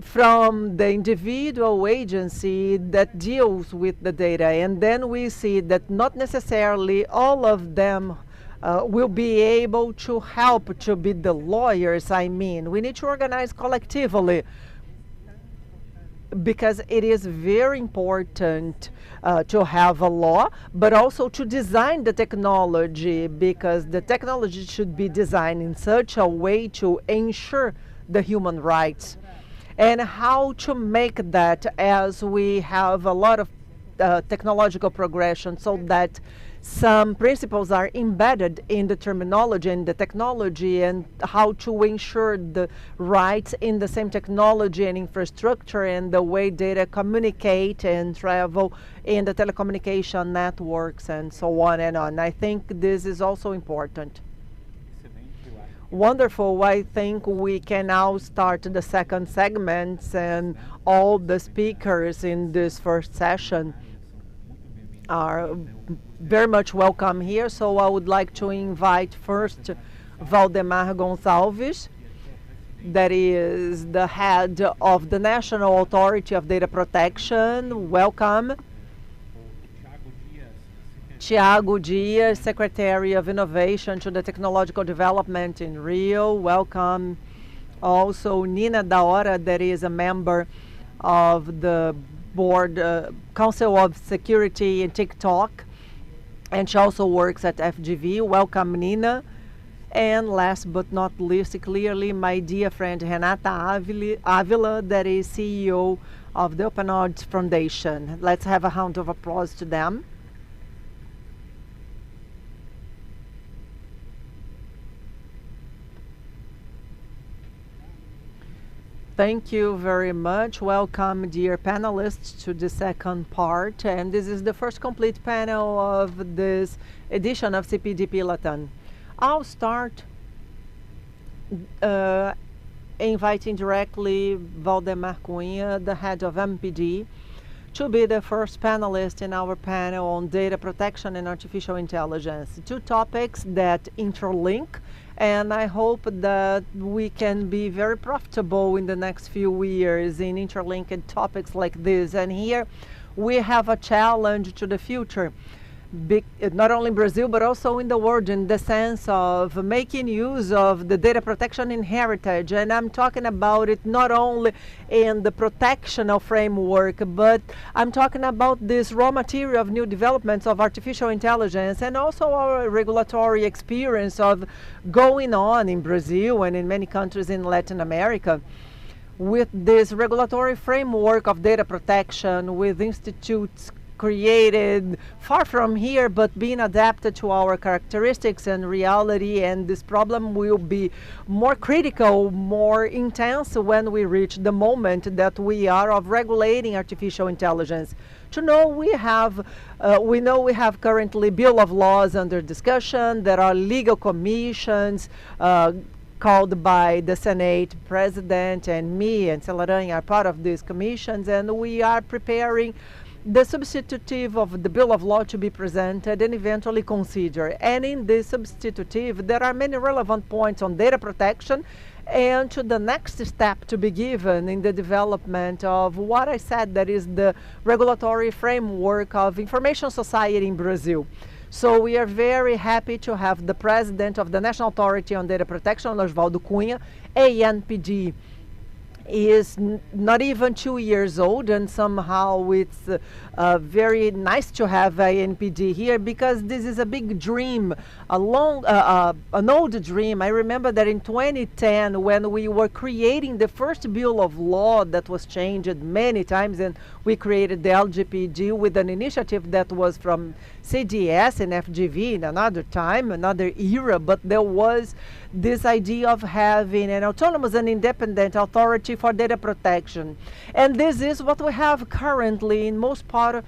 from the individual agency that deals with the data. And then we see that not necessarily all of them will be able to help to be the lawyers. I mean, we need to organize collectively, because it is very important to have a law, but also to design the technology, because the technology should be designed in such a way to ensure the human rights. And how to make that, as we have a lot of technological progression, so that some principles are embedded in the terminology and the technology, and how to ensure the rights in the same technology and infrastructure, and the way data communicate and travel in the telecommunication networks and so on and on. I think this is also important. Wonderful. I think we can now start the second segment, and all the speakers in this first session are very much welcome here. So I would like to invite first Valdemar Gonçalves, that is the head of the National Authority of Data Protection. Welcome. Tiago Dias, Secretary of Innovation to the Technological Development in Rio. Welcome. Also Nina da Hora, that is a member of the Board Council of Security in TikTok, and she also works at FGV. Welcome, Nina. And last but not least, clearly, my dear friend Renata Avila, that is CEO of the Open Arts Foundation. Let's have a round of applause to them. Thank you very much. Welcome, dear panelists, to the second part. And this is the first complete panel of this edition of CPDP Latam. I'll start inviting directly Valdemar Cunha, the head of MPD, to be the first panelist in our panel on data protection and artificial intelligence. Two topics that interlink, and I hope that we can be very profitable in the next few years in interlinked topics like this. And here we have a challenge to the future, not only in Brazil, but also in the world, in the sense of making use of the data protection in heritage. And I'm talking about it not only in the protectional framework, but I'm talking about this raw material of new developments of artificial intelligence, and also our regulatory experience of going on in Brazil and in many countries in Latin America with this regulatory framework of data protection, with institutes created far from here, but being adapted to our characteristics and reality. And this problem will be more critical, more intense when we reach the moment that we are of regulating artificial intelligence. To know we know we have currently Bill of Laws under discussion. There are legal commissions called by the Senate President, and me and Celaran are part of these commissions, and we are preparing the substitutive of the Bill of Law to be presented and eventually considered. And in this substitutive, there are many relevant points on data protection and to the next step to be given in the development of what I said, that is the regulatory framework of information society in Brazil. So we are very happy to have the president of the National Authority on Data Protection, Osvaldo Cunha. ANPD is not even 2 years old, and somehow it's very nice to have ANPD here, because this is a big dream, an old dream. I remember that in 2010, when we were creating the first bill of law that was changed many times, and we created the LGPD with an initiative that was from CDS and FGV in another time, another era, but there was this idea of having an autonomous and independent authority for data protection. And this is what we have currently, in most part,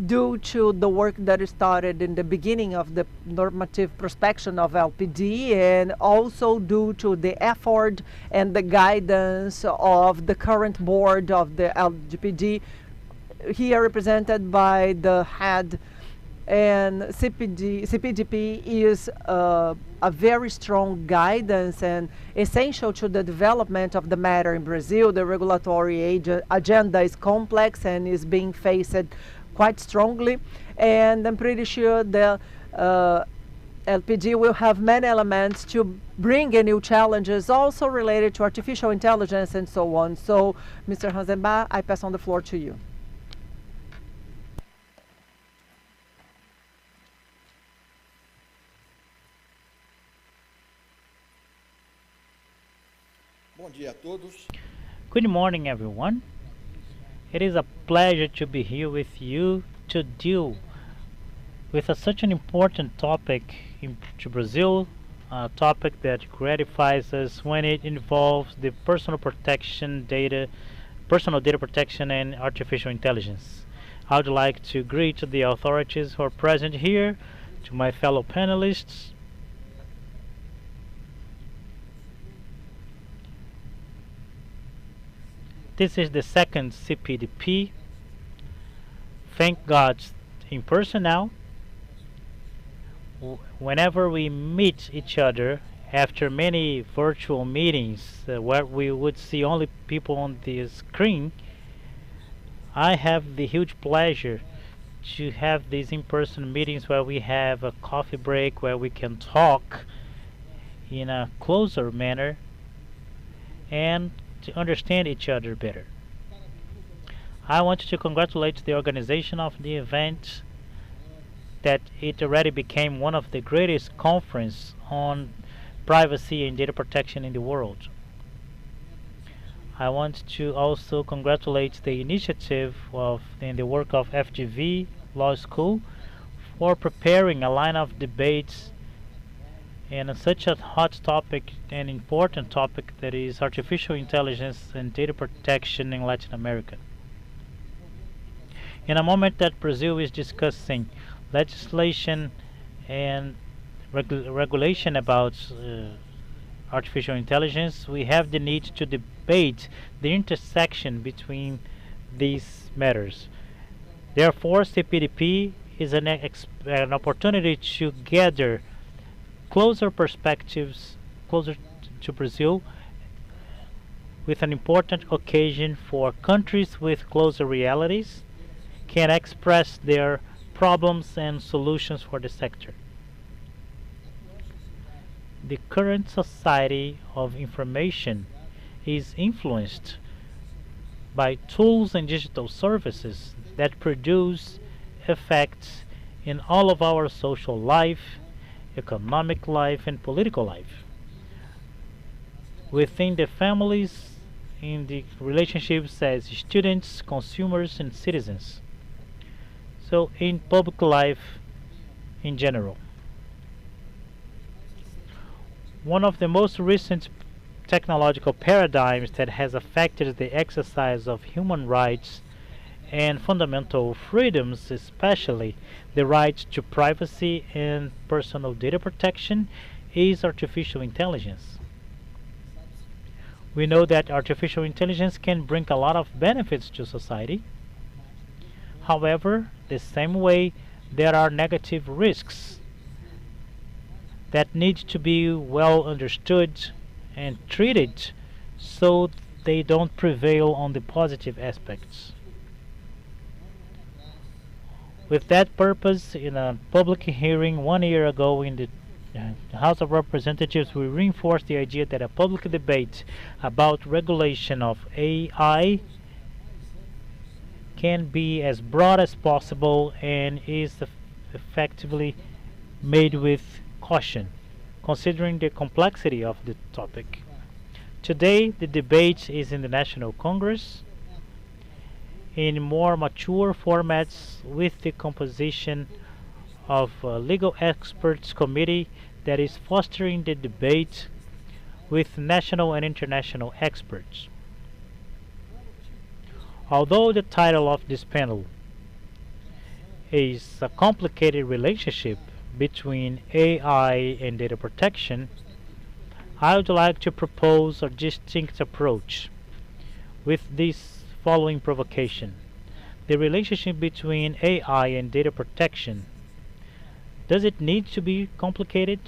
due to the work that started in the beginning of the normative prospection of LPD, and also due to the effort and the guidance of the current board of the LGPD, here represented by the head. And CPDP is a very strong guidance and essential to the development of the matter in Brazil. The regulatory agenda is complex and is being faced quite strongly. And I'm pretty sure the LPD will have many elements to bring new challenges also related to artificial intelligence and so on. So, Mr. Hansenbach, I pass on the floor to you. Good morning, everyone. It is a pleasure to be here with you to deal with such an important topic to Brazil, a topic that gratifies us when it involves the personal data protection and artificial intelligence. I would like to greet the authorities who are present here, to my fellow panelists. This is the second CPDP. Thank God, in person now. Whenever we meet each other after many virtual meetings where we would see only people on the screen, I have the huge pleasure to have these in-person meetings where we have a coffee break, where we can talk in a closer manner and to understand each other better. I want to congratulate the organization of the event, that it already became one of the greatest conferences on privacy and data protection in the world. I want to also congratulate the initiative and the work of FGV Law School for preparing a line of debates and such a hot topic and important topic that is artificial intelligence and data protection in Latin America. In a moment that Brazil is discussing legislation and regulation about artificial intelligence, we have the need to debate the intersection between these matters. Therefore, CPDP is an opportunity to gather closer perspectives closer to Brazil, with an important occasion for countries with closer realities can express their problems and solutions for the sector. The current society of information is influenced by tools and digital services that produce effects in all of our social life, economic life, and political life. Within the families, in the relationships as students, consumers, and citizens. So in public life in general. One of the most recent technological paradigms that has affected the exercise of human rights and fundamental freedoms, especially the right to privacy and personal data protection, is artificial intelligence. We know that artificial intelligence can bring a lot of benefits to society. However, the same way there are negative risks that need to be well understood and treated so they don't prevail on the positive aspects. With that purpose, in a public hearing 1 year ago in the House of Representatives, we reinforced the idea that a public debate about regulation of AI can be as broad as possible and is effectively made with caution, considering the complexity of the topic. Today, the debate is in the National Congress in more mature formats with the composition of a legal experts committee that is fostering the debate with national and international experts. Although the title of this panel is a complicated relationship between AI and data protection, I would like to propose a distinct approach with this following provocation. The relationship between AI and data protection, does it need to be complicated?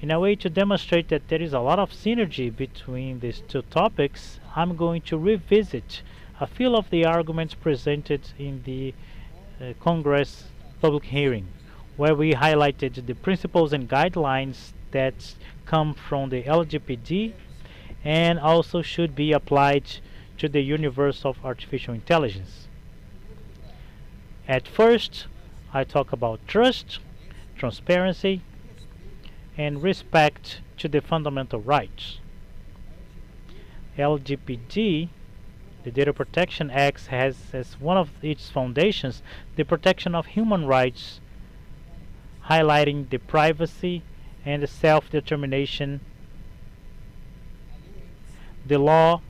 In a way to demonstrate that there is a lot of synergy between these two topics, I'm going to revisit a few of the arguments presented in the Congress public hearing, where we highlighted the principles and guidelines that come from the LGPD and also should be applied to the universe of artificial intelligence. At first, I talk about trust, transparency, and respect to the fundamental rights. LGPD, the Data Protection Act, has as one of its foundations the protection of human rights, highlighting the privacy and the self-determination. The law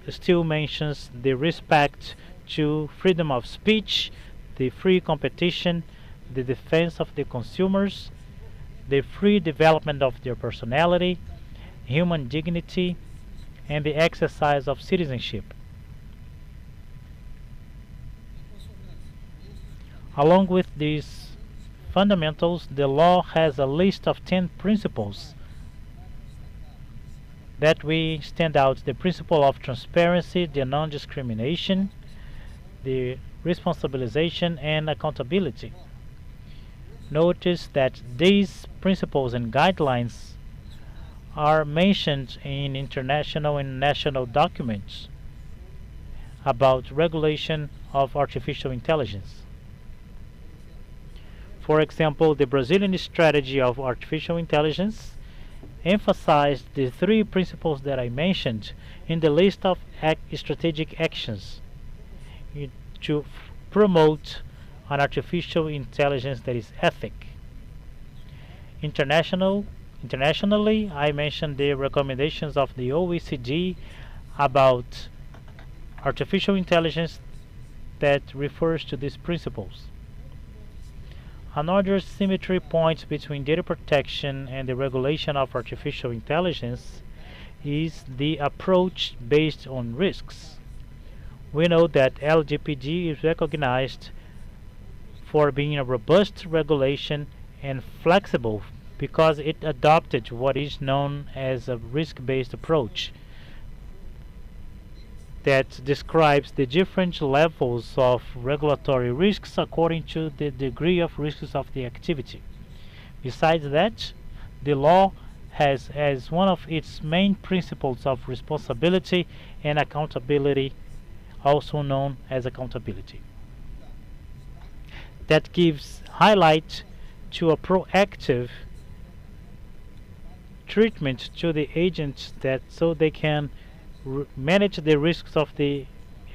still mentions the respect to freedom of speech, the free competition, the defense of the consumers, the free development of their personality, human dignity, and the exercise of citizenship. Along with these fundamentals, the law has a list of 10 principles that we stand out: the principle of transparency, the non-discrimination, the responsabilization, and accountability. Notice that these principles and guidelines are mentioned in international and national documents about regulation of artificial intelligence. For example, the Brazilian strategy of artificial intelligence emphasized the 3 principles that I mentioned in the list of strategic actions to promote an artificial intelligence that is ethic. Internationally, I mentioned the recommendations of the OECD about artificial intelligence that refers to these principles. Another symmetry point between data protection and the regulation of artificial intelligence is the approach based on risks. We know that LGPD is recognized for being a robust regulation and flexible because it adopted what is known as a risk-based approach that describes the different levels of regulatory risks according to the degree of risks of the activity. Besides that, the law has as one of its main principles of responsibility and accountability, also known as accountability, that gives highlight to a proactive treatment to the agents that so they can manage the risks of the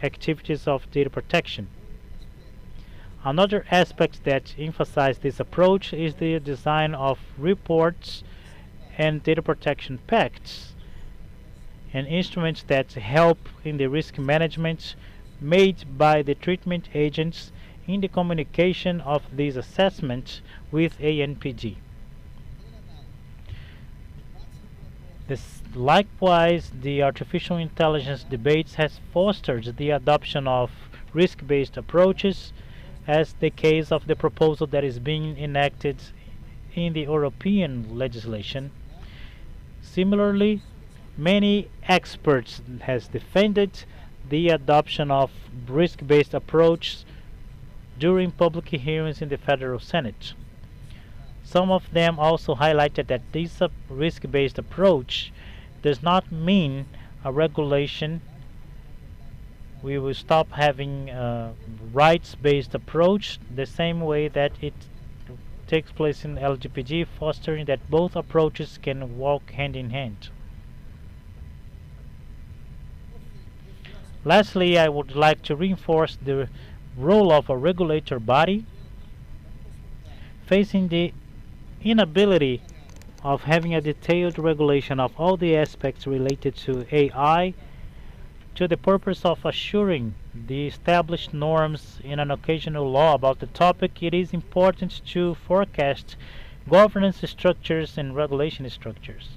activities of data protection. Another aspect that emphasizes this approach is the design of reports and data protection pacts, and instruments that help in the risk management made by the treatment agents in the communication of these assessments with ANPD. Likewise, the artificial intelligence debates has fostered the adoption of risk-based approaches, as the case of the proposal that is being enacted in the European legislation. Similarly, many experts has defended the adoption of risk-based approach during public hearings in the Federal Senate. Some of them also highlighted that this risk-based approach does not mean a regulation. We will stop having a rights-based approach the same way that it takes place in LGPD, fostering that both approaches can walk hand in hand. Lastly, I would like to reinforce the role of a regulator body facing the inability of having a detailed regulation of all the aspects related to AI to the purpose of assuring the established norms in an occasional law about the topic. It is important to forecast governance structures and regulation structures.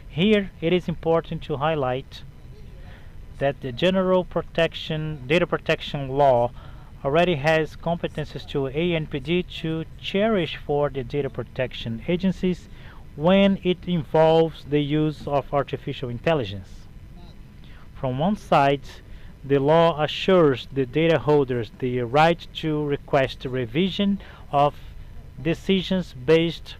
Here, it is important to highlight that the General Data Protection Law already has competences to ANPD to cherish for the data protection agencies when it involves the use of artificial intelligence. From one side, the law assures the data holders the right to request revision of decisions based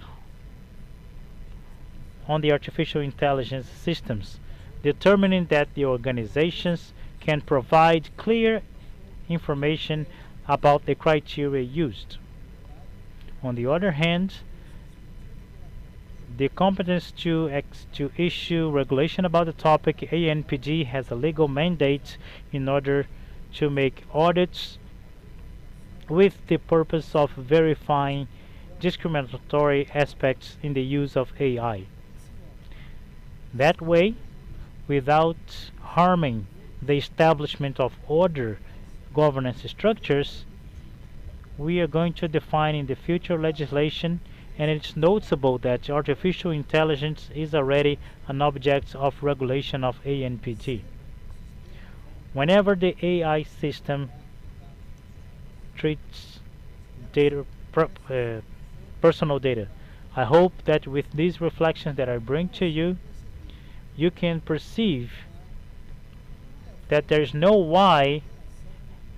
on the artificial intelligence systems, determining that the organizations can provide clear information about the criteria used. On the other hand, the competence to issue regulation about the topic, ANPD has a legal mandate in order to make audits with the purpose of verifying discriminatory aspects in the use of AI. That way, without harming the establishment of order governance structures, we are going to define in the future legislation, and it's noticeable that artificial intelligence is already an object of regulation of ANPD. Whenever the AI system treats personal data, I hope that with these reflections that I bring to you, you can perceive that there's no why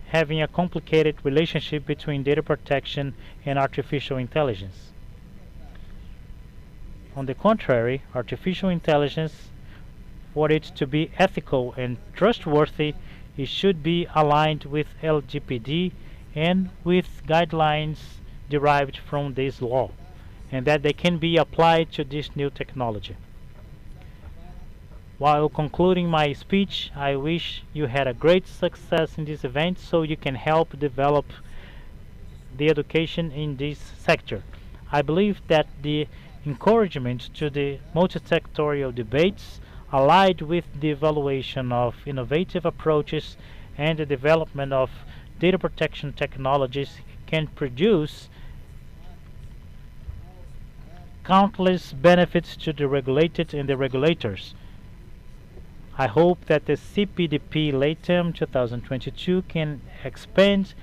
having a complicated relationship between data protection and artificial intelligence. On the contrary, artificial intelligence, for it to be ethical and trustworthy, it should be aligned with LGPD and with guidelines derived from this law, and that they can be applied to this new technology. While concluding my speech, I wish you had a great success in this event so you can help develop the education in this sector. I believe that the encouragement to the multi-sectorial debates allied with the evaluation of innovative approaches and the development of data protection technologies can produce countless benefits to the regulated and the regulators. I hope that the CPDP Latam 2022 can expand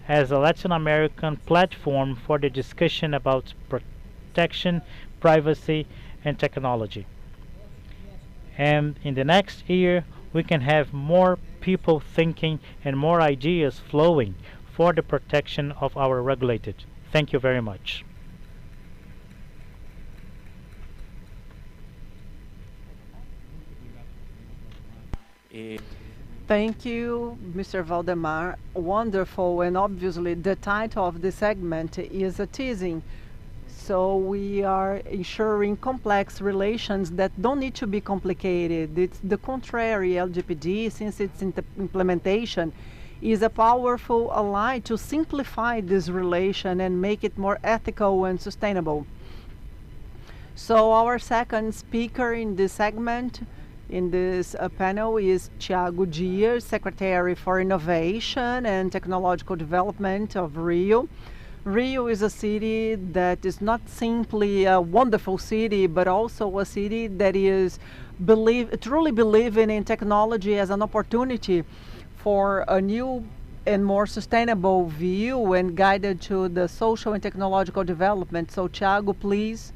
as a Latin American platform for the discussion about protection, privacy, and technology. And in the next year, we can have more people thinking and more ideas flowing for the protection of our regulated. Thank you very much. Thank you, Mr. Valdemar. Wonderful, and obviously the title of the segment is a teasing. So we are ensuring complex relations that don't need to be complicated. It's the contrary. LGPD, since its implementation, is a powerful ally to simplify this relation and make it more ethical and sustainable. So our second speaker in this segment, in this panel, is Thiago Dias, Secretary for Innovation and Technological Development of Rio. Rio is a city that is not simply a wonderful city, but also a city that is truly believing in technology as an opportunity for a new and more sustainable view and guided to the social and technological development. So Thiago, please,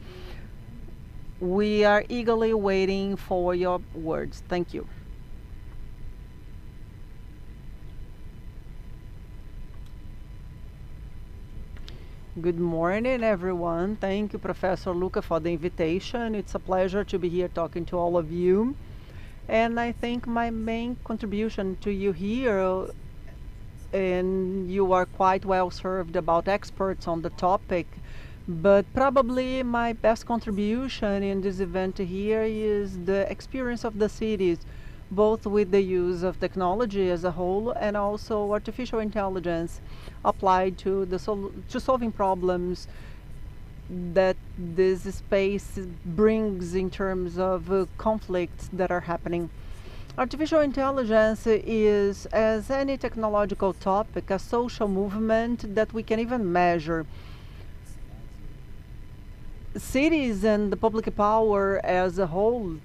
we are eagerly waiting for your words. Thank you. Good morning, everyone. Thank you, Professor Luca, for the invitation. It's a pleasure to be here talking to all of you. And I think my main contribution to you here, and you are quite well served about experts on the topic, but probably my best contribution in this event here is the experience of the cities, both with the use of technology as a whole and also artificial intelligence applied to to solving problems that this space brings in terms of conflicts that are happening. Artificial intelligence is, as any technological topic, a social movement that we can even measure. Cities and the public power as a whole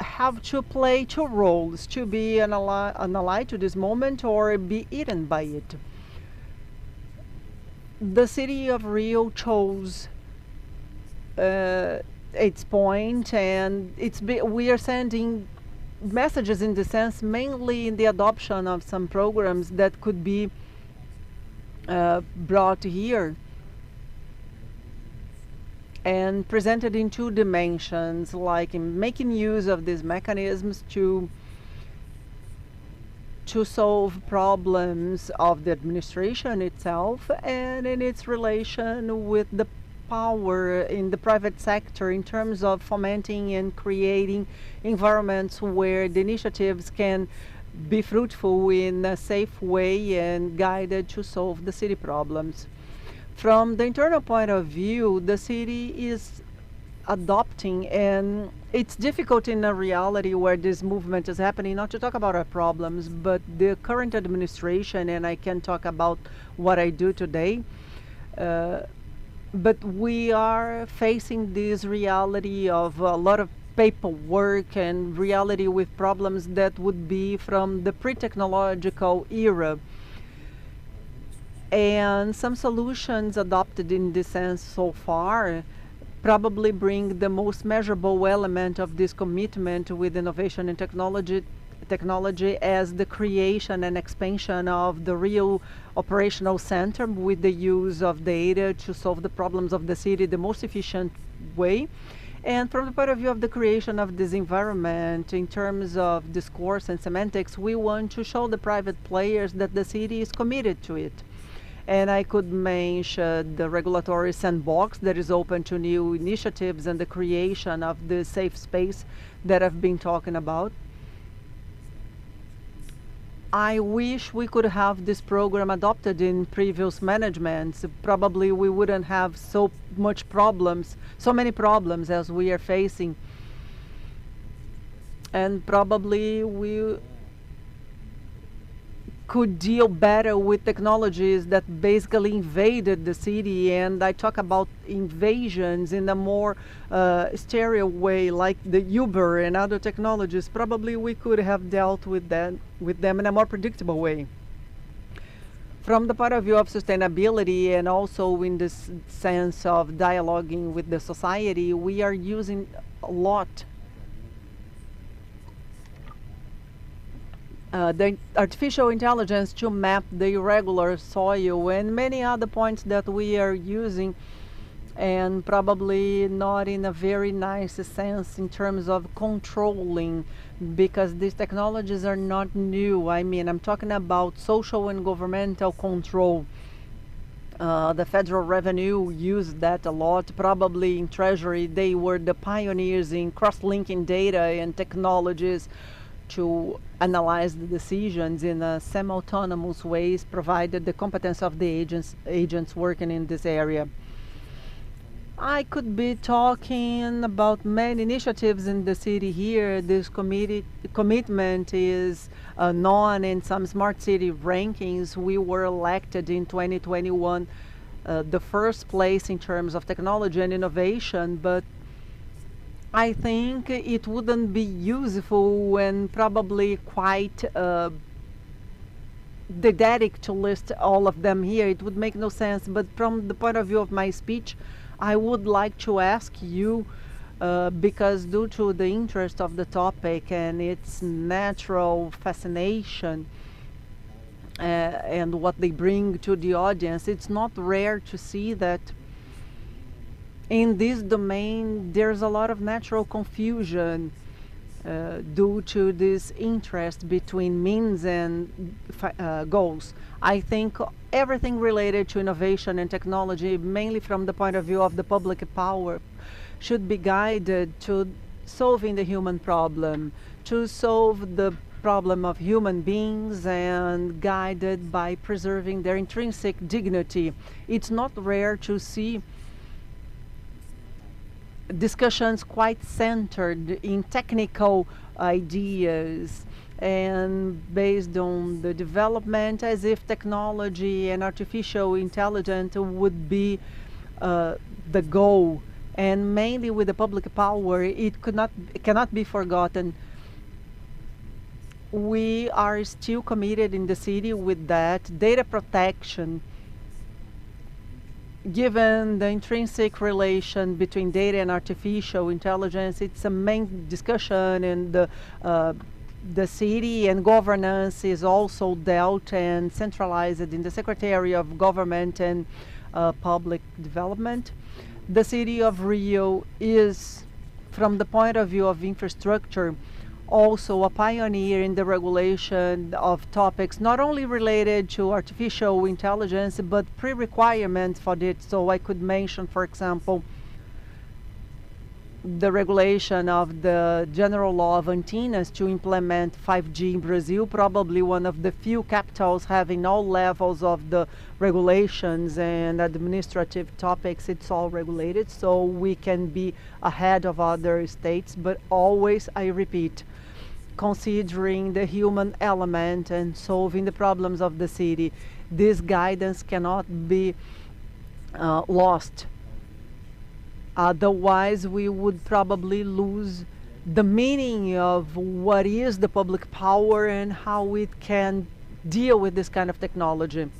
have to play two roles: to be an ally to this moment or be eaten by it. The city of Rio chose its point, and we are sending messages in the sense mainly in the adoption of some programs that could be brought here and presented in two dimensions, like in making use of these mechanisms to solve problems of the administration itself and in its relation with the power in the private sector in terms of fomenting and creating environments where the initiatives can be fruitful in a safe way and guided to solve the city problems. From the internal point of view, the city is adopting, and it's difficult in a reality where this movement is happening not to talk about our problems, but the current administration, and I can talk about what I do today, but we are facing this reality of a lot of paperwork and reality with problems that would be from the pre-technological era. And some solutions adopted in this sense so far probably bring the most measurable element of this commitment with innovation and technology as the creation and expansion of the real operational center with the use of data to solve the problems of the city the most efficient way. And from the point of view of the creation of this environment, in terms of discourse and semantics, we want to show the private players that the city is committed to it. And I could mention the regulatory sandbox that is open to new initiatives and the creation of the safe space that I've been talking about. I wish we could have this program adopted in previous managements. Probably we wouldn't have so many problems as we are facing. And probably we could deal better with technologies that basically invaded the city, and I talk about invasions in a more stereo way, like the Uber and other technologies. Probably we could have dealt with them in a more predictable way. From the point of view of sustainability and also in this sense of dialoguing with the society, we are using a lot the artificial intelligence to map the irregular soil and many other points that we are using, and probably not in a very nice sense in terms of controlling, because these technologies are not new. I mean, I'm talking about social and governmental control. The federal revenue used that a lot. Probably in Treasury, they were the pioneers in cross-linking data and technologies to analyze the decisions in a semi-autonomous ways, provided the competence of the agents working in this area. I could be talking about many initiatives in the city here. This commitment is known in some smart city rankings. We were elected in 2021 the first place in terms of technology and innovation, but I think it wouldn't be useful and probably quite didactic to list all of them here. It would make no sense. But from the point of view of my speech, I would like to ask you, because due to the interest of the topic and its natural fascination and what they bring to the audience, it's not rare to see that in this domain there's a lot of natural confusion due to this interest between means and goals. I think everything related to innovation and technology, mainly from the point of view of the public power, should be guided to solving the human problem, to solve the problem of human beings, and guided by preserving their intrinsic dignity. It's not rare to see discussions quite centered in technical ideas and based on the development, as if technology and artificial intelligence would be the goal. And mainly with the public power, it cannot be forgotten. We are still committed in the city with that data protection. Given the intrinsic relation between data and artificial intelligence, it's a main discussion in the city, and governance is also dealt and centralized in the Secretary of Government and Public Development. The city of Rio is, from the point of view of infrastructure, also a pioneer in the regulation of topics not only related to artificial intelligence but pre-requirements for it. So I could mention, for example, the regulation of the general law of antennas to implement 5G in Brazil, probably one of the few capitals having all levels of the regulations and administrative topics. It's all regulated, so we can be ahead of other states, but always, I repeat, considering the human element and solving the problems of the city. This guidance cannot be lost. Otherwise, we would probably lose the meaning of what is the public power and how it can deal with this kind of technology.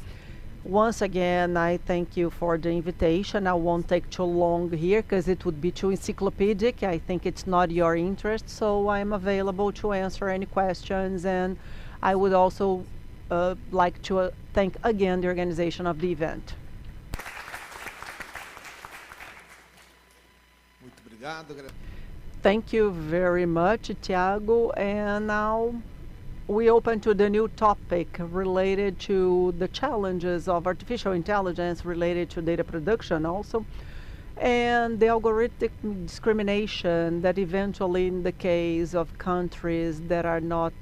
Once again, I thank you for the invitation. I won't take too long here because it would be too encyclopedic. I think it's not your interest, so I'm available to answer any questions. And I would also like to thank again the organization of the event. Thank you very much, Tiago. And now we open to the new topic related to the challenges of artificial intelligence related to data production also, and the algorithmic discrimination that eventually, in the case of countries that are not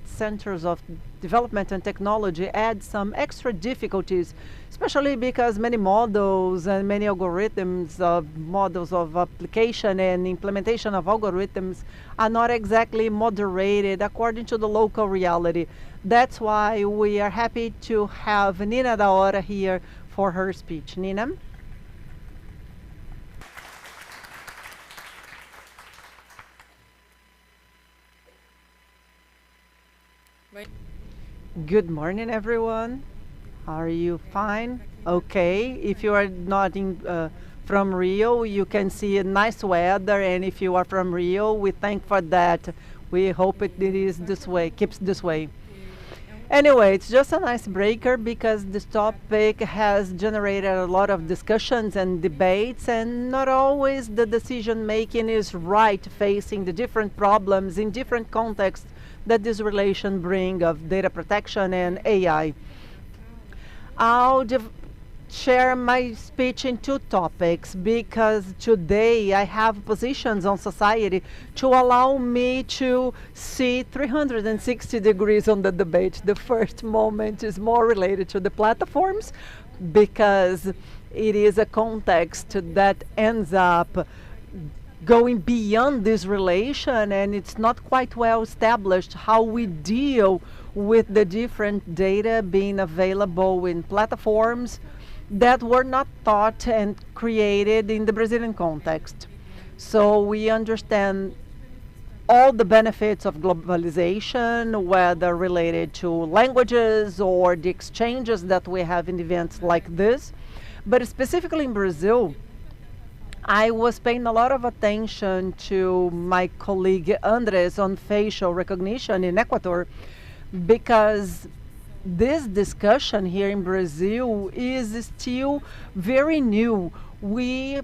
centers of development and technology, add some extra difficulties, especially because many models and many algorithms of models of application and implementation of algorithms are not exactly moderated according to the local reality. That's why we are happy to have Nina da Hora here for her speech. Nina? Good morning, everyone. Are you fine? Okay. If you are not from Rio, you can see a nice weather, and if you are from Rio, we thank for that. We hope it is this way, keeps this way. Anyway, it's just an icebreaker because this topic has generated a lot of discussions and debates, and not always the decision making is right, facing the different problems in different contexts that this relation bring of data protection and AI. I'll share my speech in two topics because today I have positions on society to allow me to see 360 degrees on the debate. The first moment is more related to the platforms because it is a context that ends up going beyond this relation, and it's not quite well established how we deal with the different data being available in platforms that were not thought and created in the Brazilian context. So we understand all the benefits of globalization, whether related to languages or the exchanges that we have in events like this. But specifically in Brazil, I was paying a lot of attention to my colleague Andres on facial recognition in Ecuador, because this discussion here in Brazil is still very new. We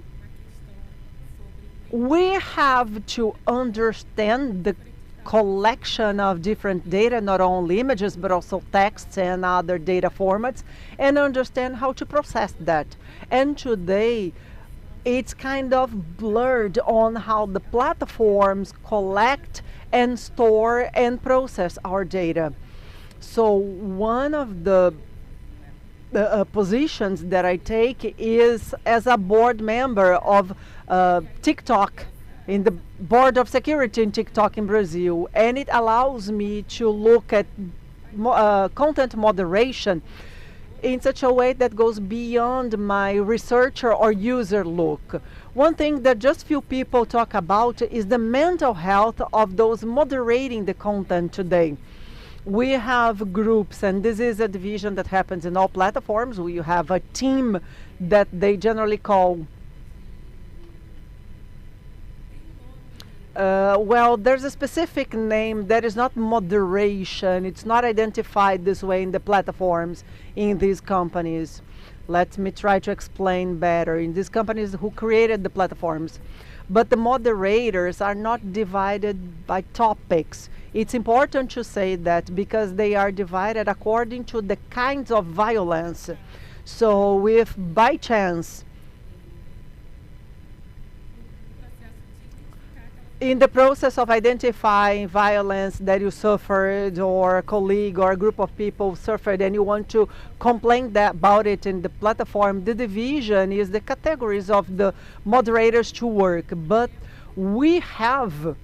have to understand the collection of different data, not only images, but also texts and other data formats, and understand how to process that. And today, it's kind of blurred on how the platforms collect and store and process our data. So one of the positions that I take is as a board member of TikTok, in the board of security in TikTok in Brazil, and it allows me to look at content moderation in such a way that goes beyond my researcher or user look. One thing that just few people talk about is the mental health of those moderating the content today. We have groups, and this is a division that happens in all platforms. We have a team that they generally call well, there's a specific name that is not moderation. It's not identified this way in the platforms in these companies. Let me try to explain better. In these companies who created the platforms, but the moderators are not divided by topics. It's important to say that because they are divided according to the kinds of violence. So if by chance, in the process of identifying violence that you suffered, or a colleague or a group of people suffered, and you want to complain about it in the platform, the division is the categories of the moderators to work. But we have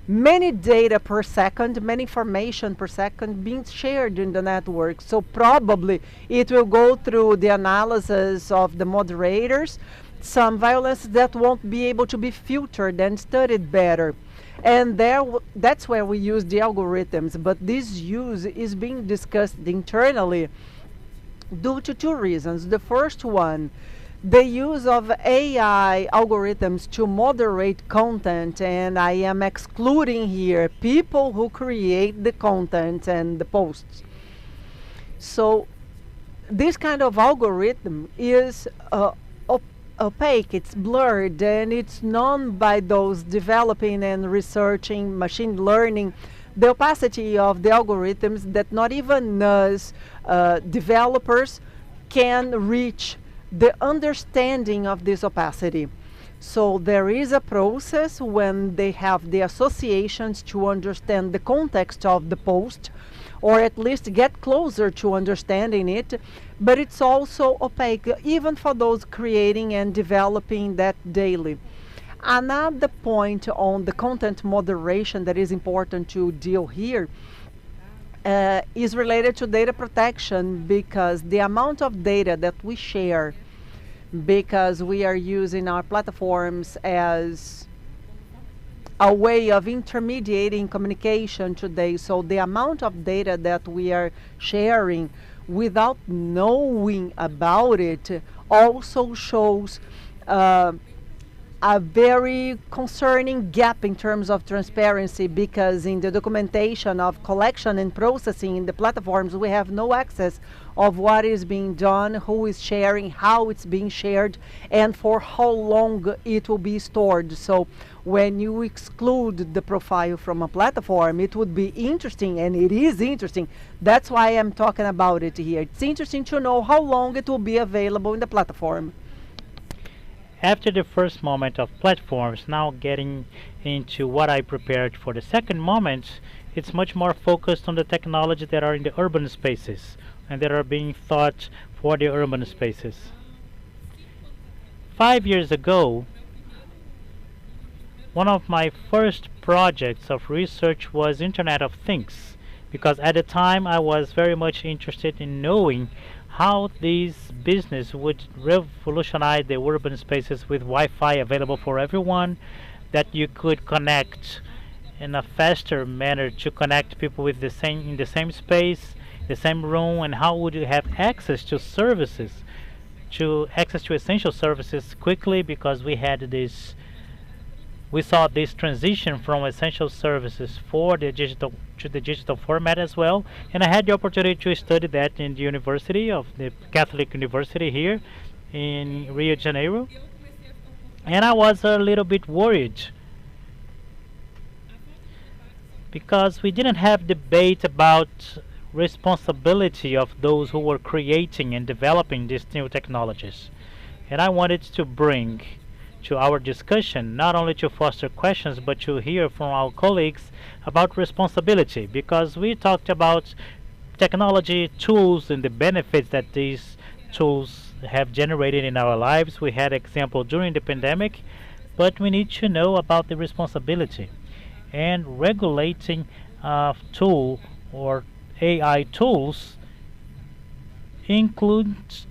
many data per second, many information per second being shared in the network. So probably it will go through the analysis of the moderators, some violence that won't be able to be filtered and studied better. And that's where we use the algorithms. But this use is being discussed internally due to two reasons. The first one, the use of AI algorithms to moderate content, and I am excluding here people who create the content and the posts. So this kind of algorithm is opaque, it's blurred, and it's known by those developing and researching machine learning, the opacity of the algorithms that not even us developers can reach the understanding of this opacity. So there is a process when they have the associations to understand the context of the post, or at least get closer to understanding it, but it's also opaque, even for those creating and developing that daily. Another point on the content moderation that is important to deal here is related to data protection, because the amount of data that we share, because we are using our platforms as a way of intermediating communication today. So the amount of data that we are sharing without knowing about it also shows a very concerning gap in terms of transparency, because in the documentation of collection and processing in the platforms, we have no access of what is being done, who is sharing, how it's being shared, and for how long it will be stored. So when you exclude the profile from a platform, it would be interesting, and it is interesting. That's why I'm talking about it here. It's interesting to know how long it will be available in the platform. After the first moment of platforms, now getting into what I prepared for the second moment, it's much more focused on the technology that are in the urban spaces and that are being thought for the urban spaces. 5 years ago, one of my first projects of research was Internet of Things, because at the time I was very much interested in knowing how these business would revolutionize the urban spaces with Wi-Fi available for everyone, that you could connect in a faster manner to connect people with the same in the same space, the same room, and how would you have access to services, to access to essential services quickly, because we saw this transition from essential services for the digital to the digital format as well. And I had the opportunity to study that in the university of the Catholic University here in Rio de Janeiro. And I was a little bit worried because we didn't have debate about responsibility of those who were creating and developing these new technologies. And I wanted to bring to our discussion not only to foster questions but to hear from our colleagues about responsibility, because we talked about technology tools and the benefits that these tools have generated in our lives. We had example during the pandemic, but we need to know about the responsibility and regulating tool or AI tools includes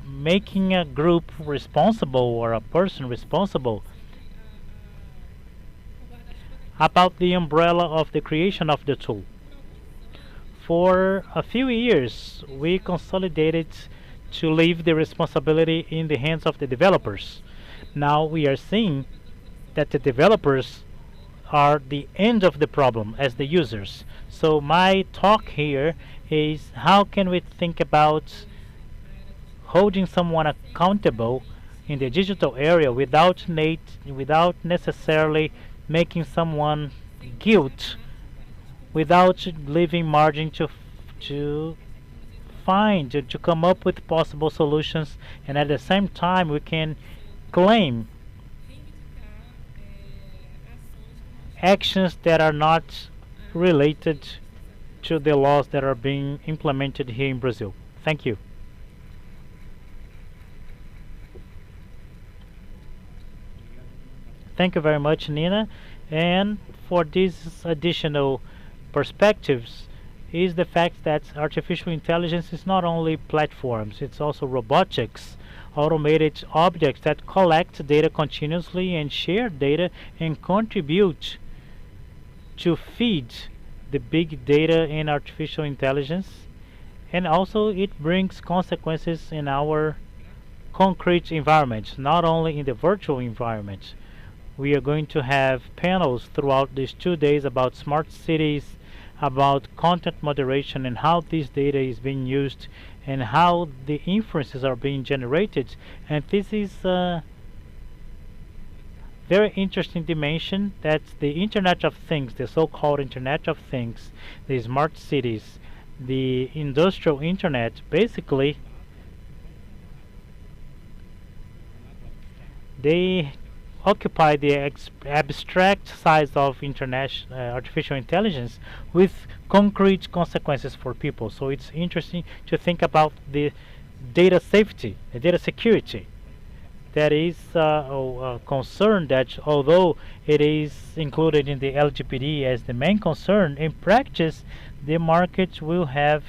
making a group responsible or a person responsible about the umbrella of the creation of the tool. For a few years, we consolidated to leave the responsibility in the hands of the developers. Now we are seeing that the developers are the end of the problem as the users. So my talk here is how can we think about holding someone accountable in the digital area without necessarily making someone guilt, without leaving margin to come up with possible solutions, and at the same time we can claim actions that are not related to the laws that are being implemented here in Brazil. Thank you. Thank you very much, Nina. And for these additional perspectives is the fact that artificial intelligence is not only platforms, it's also robotics, automated objects that collect data continuously and share data and contribute to feed the big data in artificial intelligence. And also it brings consequences in our concrete environments, not only in the virtual environment. We are going to have panels throughout these 2 days about smart cities, about content moderation and how this data is being used and how the inferences are being generated. And this is a very interesting dimension. That's the Internet of Things, the so-called Internet of Things, the smart cities, the industrial internet. Basically, they occupy the abstract size of artificial intelligence with concrete consequences for people. So it's interesting to think about the data safety, the data security. That is a concern that, although it is included in the LGPD as the main concern, in practice the market will have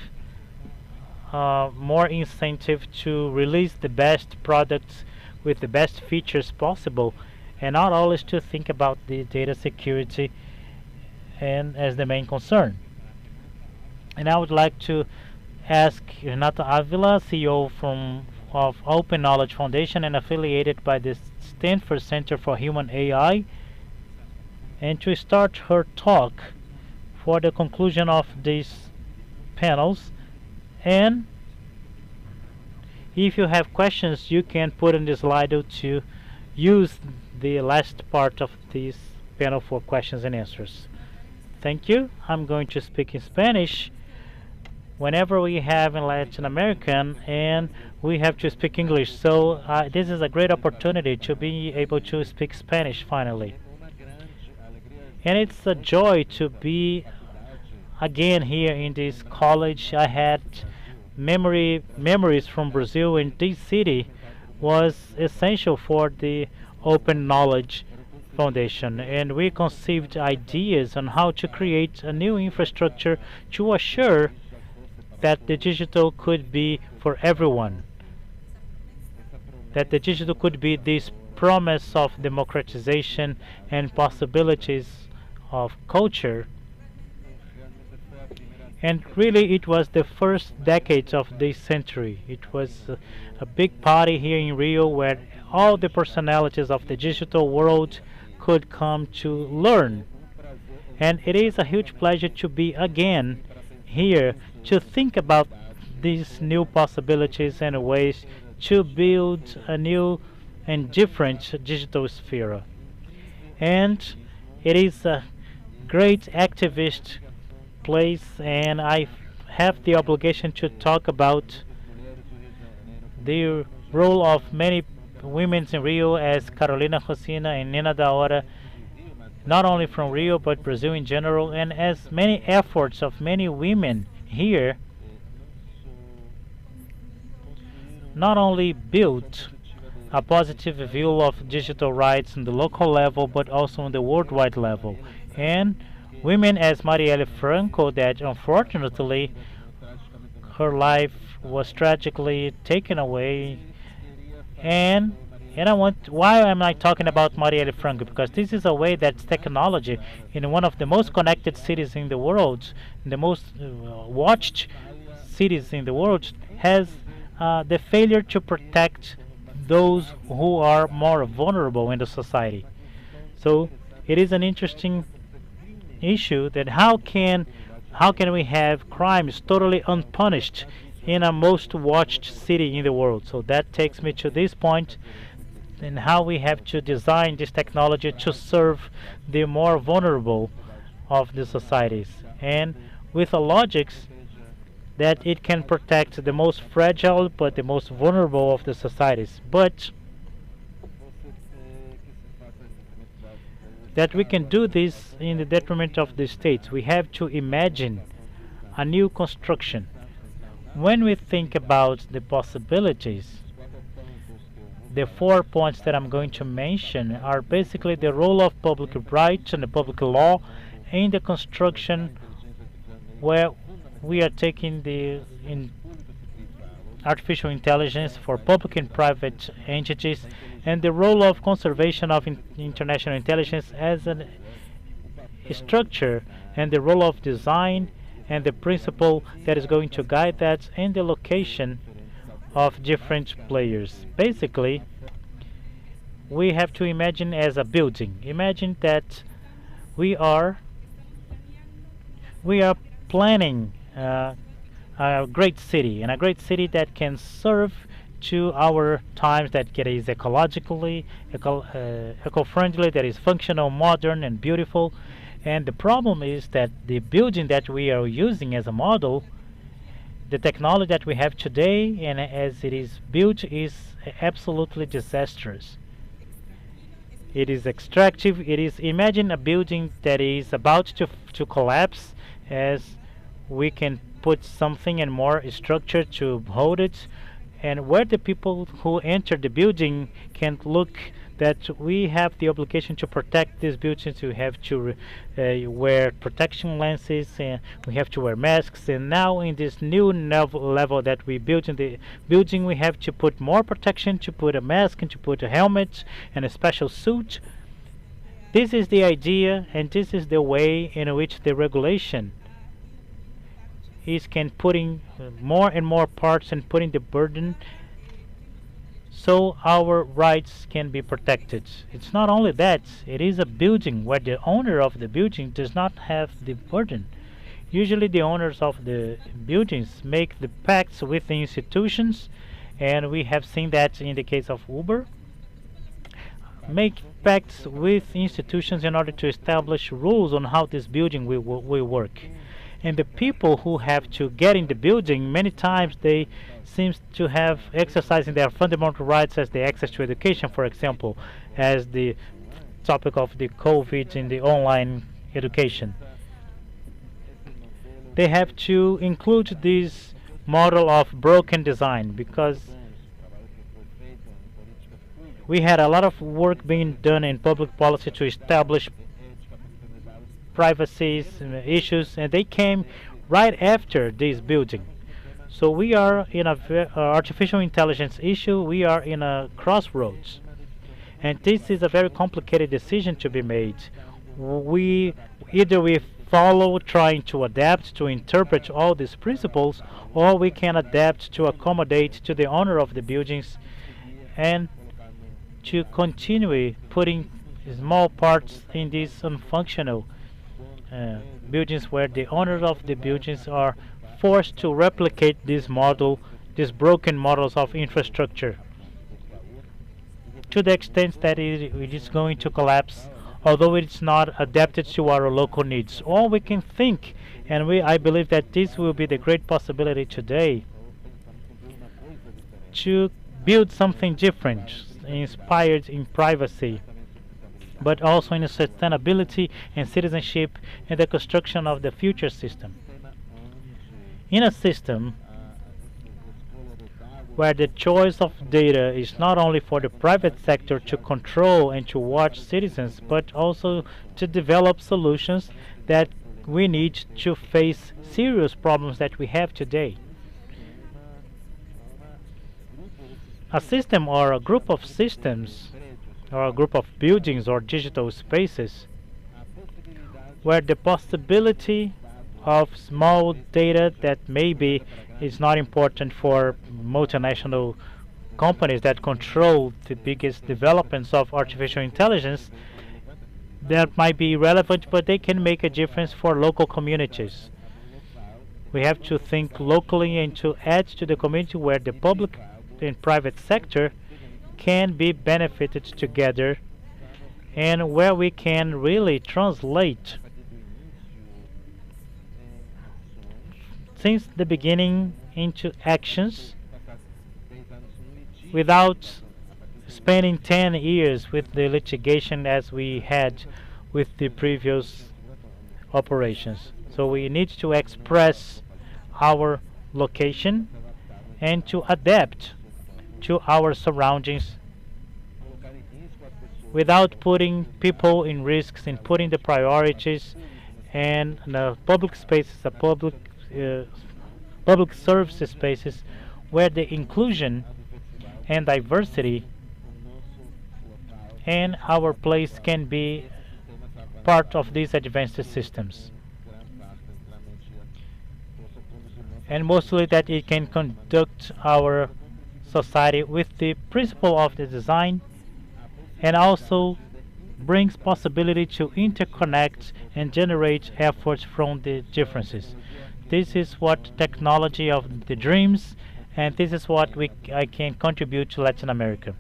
more incentive to release the best products with the best features possible, and not always to think about the data security and as the main concern. And I would like to ask Renata Avila, CEO of Open Knowledge Foundation and affiliated by the Stanford Center for Human AI, and to start her talk for the conclusion of these panels. And if you have questions, you can put in the Slido to use the last part of this panel for questions and answers. Thank you. I'm going to speak in Spanish whenever we have in Latin American and we have to speak English. So this is a great opportunity to be able to speak Spanish finally. And it's a joy to be again here in this college. I had memories from Brazil, and this city was essential for the Open Knowledge Foundation, and we conceived ideas on how to create a new infrastructure to assure that the digital could be for everyone, that the digital could be this promise of democratization and possibilities of culture. And really, it was the first decades of this century. It was a big party here in Rio where all the personalities of the digital world could come to learn. And it is a huge pleasure to be again here to think about these new possibilities and ways to build a new and different digital sphere. And it is a great activist place, and I have the obligation to talk about the role of many women in Rio, as Carolina Rosina and Nina da Hora, not only from Rio but Brazil in general, and as many efforts of many women here not only built a positive view of digital rights on the local level but also on the worldwide level. And women as Marielle Franco, that unfortunately her life was tragically taken away. And I want, why am I talking about Marielle Franco? Because this is a way that technology in one of the most connected cities in the world, the most watched cities in the world, has the failure to protect those who are more vulnerable in the society. So it is an interesting issue that how can we have crimes totally unpunished in a most watched city in the world? So that takes me to this point, and how we have to design this technology to serve the more vulnerable of the societies, and with a logics that it can protect the most fragile but the most vulnerable of the societies, but that we can do this in the detriment of the states. We have to imagine a new construction. When we think about the possibilities, the 4 points that I'm going to mention are basically the role of public rights and the public law in the construction, where we are taking the artificial intelligence for public and private entities, and the role of conservation of international intelligence as a structure, and the role of design and the principle that is going to guide that, and the location of different players. Basically, we have to imagine as a building. Imagine that we are planning a great city, and a great city that can serve to our times, that is ecologically eco-friendly, that is functional, modern, and beautiful. And the problem is that the building that we are using as a model, the technology that we have today and as it is built, is absolutely disastrous. It is extractive. It is, imagine a building that is about to collapse, as we can put something and more structure to hold it, and where the people who enter the building can look that we have the obligation to protect these buildings. We have to wear protection lenses, and we have to wear masks. And now in this new level that we built in the building, we have to put more protection, to put a mask and to put a helmet and a special suit. This is the idea, and this is the way in which the regulation is putting more and more parts and putting the burden so our rights can be protected. It's not only that, it is a building where the owner of the building does not have the burden. Usually the owners of the buildings make the pacts with the institutions, and we have seen that in the case of Uber, make pacts with institutions in order to establish rules on how this building will work. And the people who have to get in the building, many times they seem to have exercising their fundamental rights, as the access to education, for example, as the topic of the COVID in the online education. They have to include this model of broken design, because we had a lot of work being done in public policy to establish privacy issues, and they came right after this building. So we are in a artificial intelligence issue. We are in a crossroads, and this is a very complicated decision to be made. we either we follow trying to adapt to interpret all these principles, or we can adapt to accommodate to the owner of the buildings and to continue putting small parts in these unfunctional buildings where the owners of the buildings are forced to replicate this model, these broken models of infrastructure, to the extent that it is going to collapse, although it's not adapted to our local needs. All we can think, and I believe that this will be the great possibility today, to build something different, inspired in privacy, but also in sustainability and citizenship and the construction of the future system. In a system where the choice of data is not only for the private sector to control and to watch citizens, but also to develop solutions that we need to face serious problems that we have today. A system or a group of systems or a group of buildings or digital spaces where the possibility of small data that maybe is not important for multinational companies that control the biggest developments of artificial intelligence, that might be relevant, but they can make a difference for local communities. We have to think locally and to add to the community where the public and private sector can be benefited together, and where we can really translate since the beginning into actions without spending 10 years with the litigation as we had with the previous operations. So we need to express our location and to adapt to our surroundings without putting people in risks, in putting the priorities, and the public spaces, the public service spaces where the inclusion and diversity and our place can be part of these advanced systems. And mostly that it can conduct our society with the principle of the design, and also brings possibility to interconnect and generate efforts from the differences. This is what technology of the dreams, and this is what I can contribute to Latin America.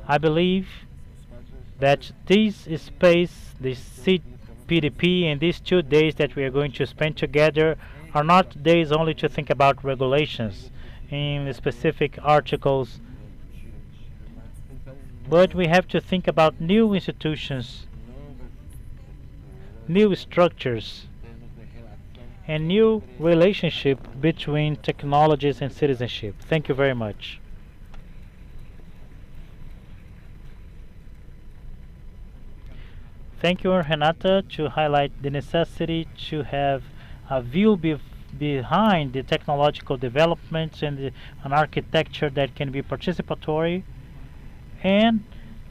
I believe that this space, this CPDP, and these 2 days that we are going to spend together are not days only to think about regulations in specific articles, but we have to think about new institutions, new structures, and new relationship between technologies and citizenship. Thank you very much. Thank you, Renata, to highlight the necessity to have a view behind the technological developments and an architecture that can be participatory, and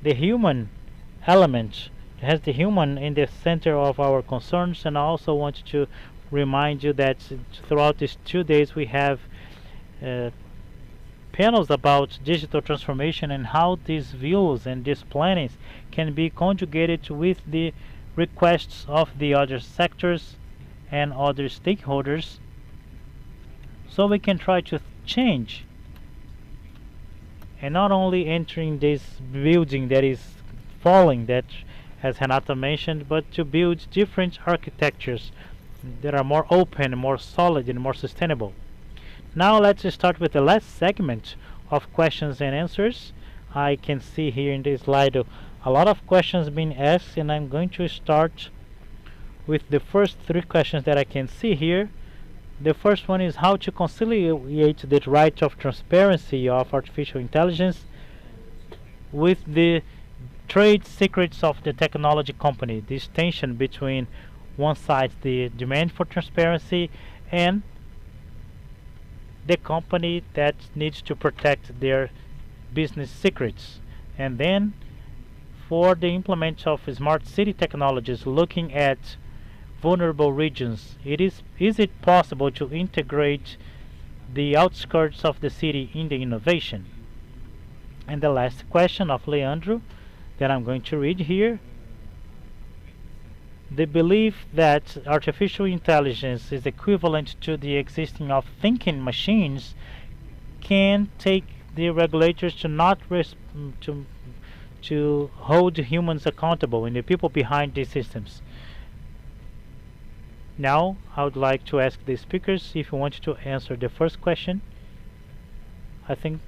the human element has the human in the center of our concerns. And I also want to remind you that throughout these 2 days we have panels about digital transformation and how these views and these plannings can be conjugated with the requests of the other sectors and other stakeholders, so we can try to change and not only entering this building that is falling, that as Renata mentioned, but to build different architectures that are more open, more solid, and more sustainable. Now let's start with the last segment of questions and answers. I can see here in this slide a lot of questions being asked, and I'm going to start with the first 3 questions that I can see here. The first one is how to conciliate the right of transparency of artificial intelligence with the trade secrets of the technology company. This tension between one side the demand for transparency and the company that needs to protect their business secrets. And then for the implement of smart city technologies looking at vulnerable regions, is it possible to integrate the outskirts of the city in the innovation? And the last question of Leandro that I'm going to read here. The belief that artificial intelligence is equivalent to the existing of thinking machines can take the regulators to not to hold humans accountable and the people behind these systems. Now, I would like to ask the speakers if you want to answer the first question. I think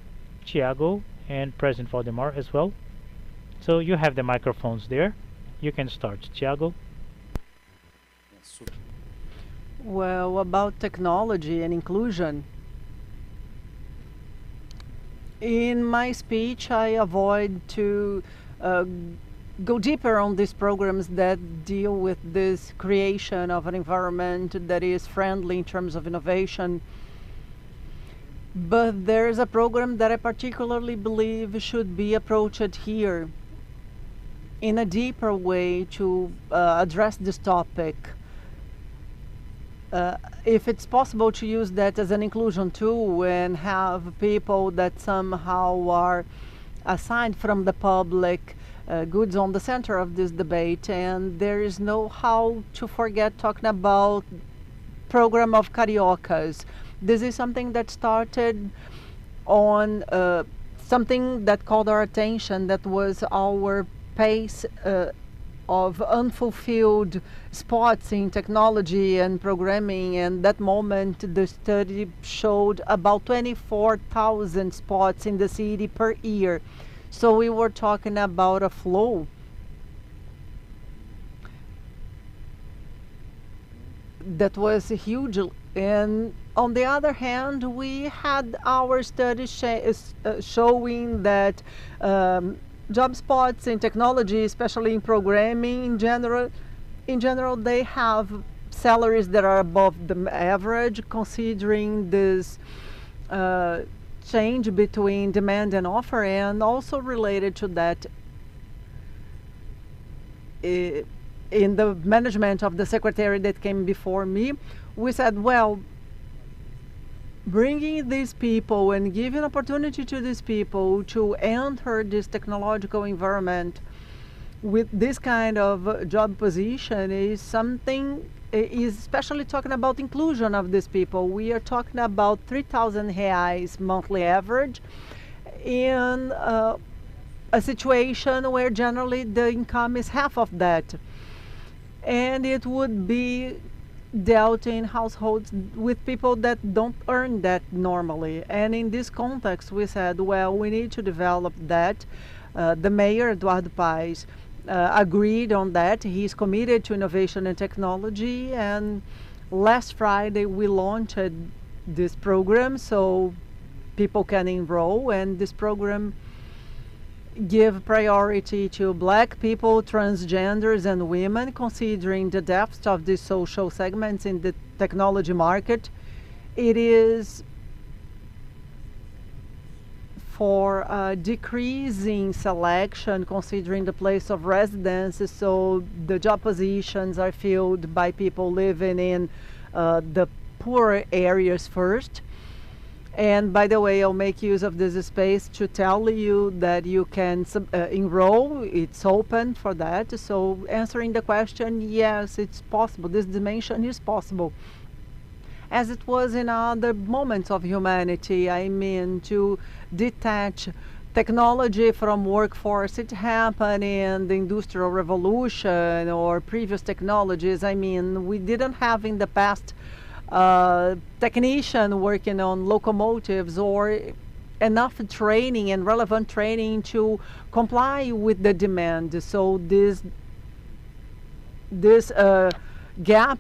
Thiago and President Valdemar as well. So you have the microphones there. You can start, Thiago. Well, about technology and inclusion, in my speech, I avoid to go deeper on these programs that deal with this creation of an environment that is friendly in terms of innovation. But there is a program that I particularly believe should be approached here in a deeper way to address this topic. If it's possible to use that as an inclusion tool and have people that somehow are assigned from the public goods on the center of this debate, and there is no how to forget talking about program of cariocas. This is something that started on something that called our attention, that was our pace of unfulfilled spots in technology and programming, and that moment the study showed about 24,000 spots in the city per year. So we were talking about a flow that was huge. And on the other hand, we had our studies showing that job spots in technology, especially in programming in general, they have salaries that are above the average, considering this change between demand and offer. And also related to that, in the management of the secretary that came before me, we said, well, bringing these people and giving opportunity to these people to enter this technological environment with this kind of job position is something, is especially talking about inclusion of these people. We are talking about 3,000 reais monthly average in a situation where generally the income is half of that. And it would be dealt in households with people that don't earn that normally. And in this context, we said, well, we need to develop that. The mayor, Eduardo Paes, agreed on that. He's committed to innovation and technology. And last Friday, we launched this program so people can enroll. And this program give priority to black people, transgenders, and women, considering the depth of these social segments in the technology market. It is for decreasing selection, considering the place of residence, so the job positions are filled by people living in the poorer areas first. And by the way, I'll make use of this space to tell you that you can enroll. It's open for that. So answering the question, yes, it's possible. This dimension is possible. As it was in other moments of humanity, I mean, to detach technology from workforce. It happened in the Industrial Revolution or previous technologies. I mean, we didn't have in the past technician working on locomotives or enough training and relevant training to comply with the demand. So this gap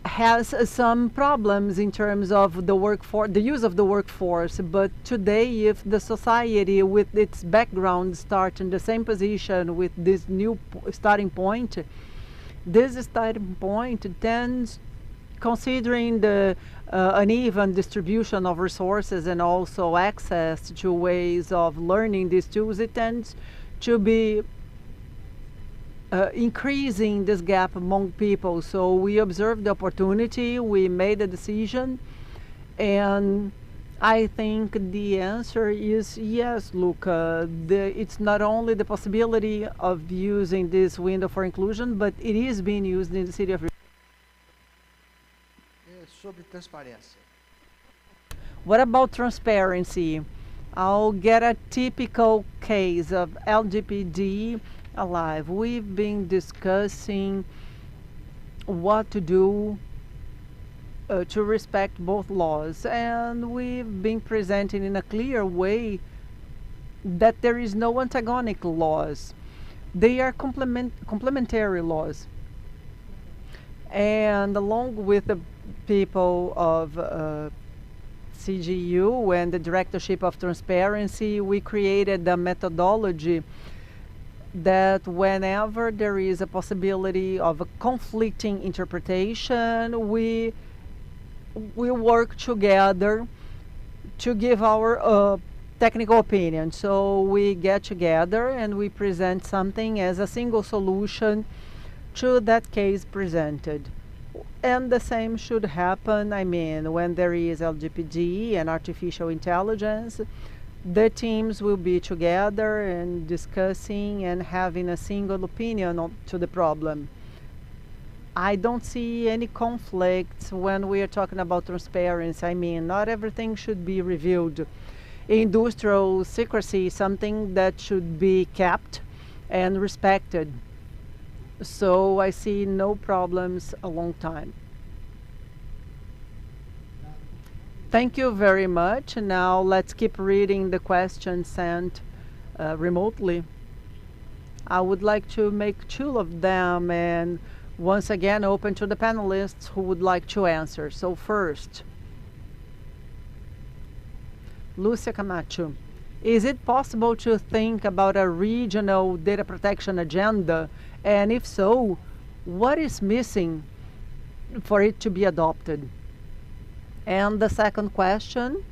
has some problems in terms of the workforce, the use of the workforce. But today, if the society with its background start in the same position with this new starting point, this starting point tends, considering the uneven distribution of resources and also access to ways of learning these tools, it tends to be increasing this gap among people. So we observed the opportunity, we made a decision, and I think the answer is yes, Luca. It's not only the possibility of using this window for inclusion, but it is being used in the city of Rio. Sobre transparência. What about transparency? I'll get a typical case of LGPD alive. We've been discussing what to do to respect both laws, and we've been presenting in a clear way that there is no antagonic laws. They are complementary laws. And along with the people of CGU and the Directorship of Transparency, we created a methodology that whenever there is a possibility of a conflicting interpretation, we work together to give our technical opinion. So we get together and we present something as a single solution to that case presented. And the same should happen, I mean, when there is LGPD and artificial intelligence, the teams will be together and discussing and having a single opinion to the problem. I don't see any conflicts when we are talking about transparency. I mean, not everything should be revealed. Industrial secrecy is something that should be kept and respected. So I see no problems a long time. Thank you very much. Now let's keep reading the questions sent remotely. I would like to make 2 of them and once again open to the panelists who would like to answer. So first, Lucia Camacho. Is it possible to think about a regional data protection agenda? And if so, what is missing for it to be adopted? And the second question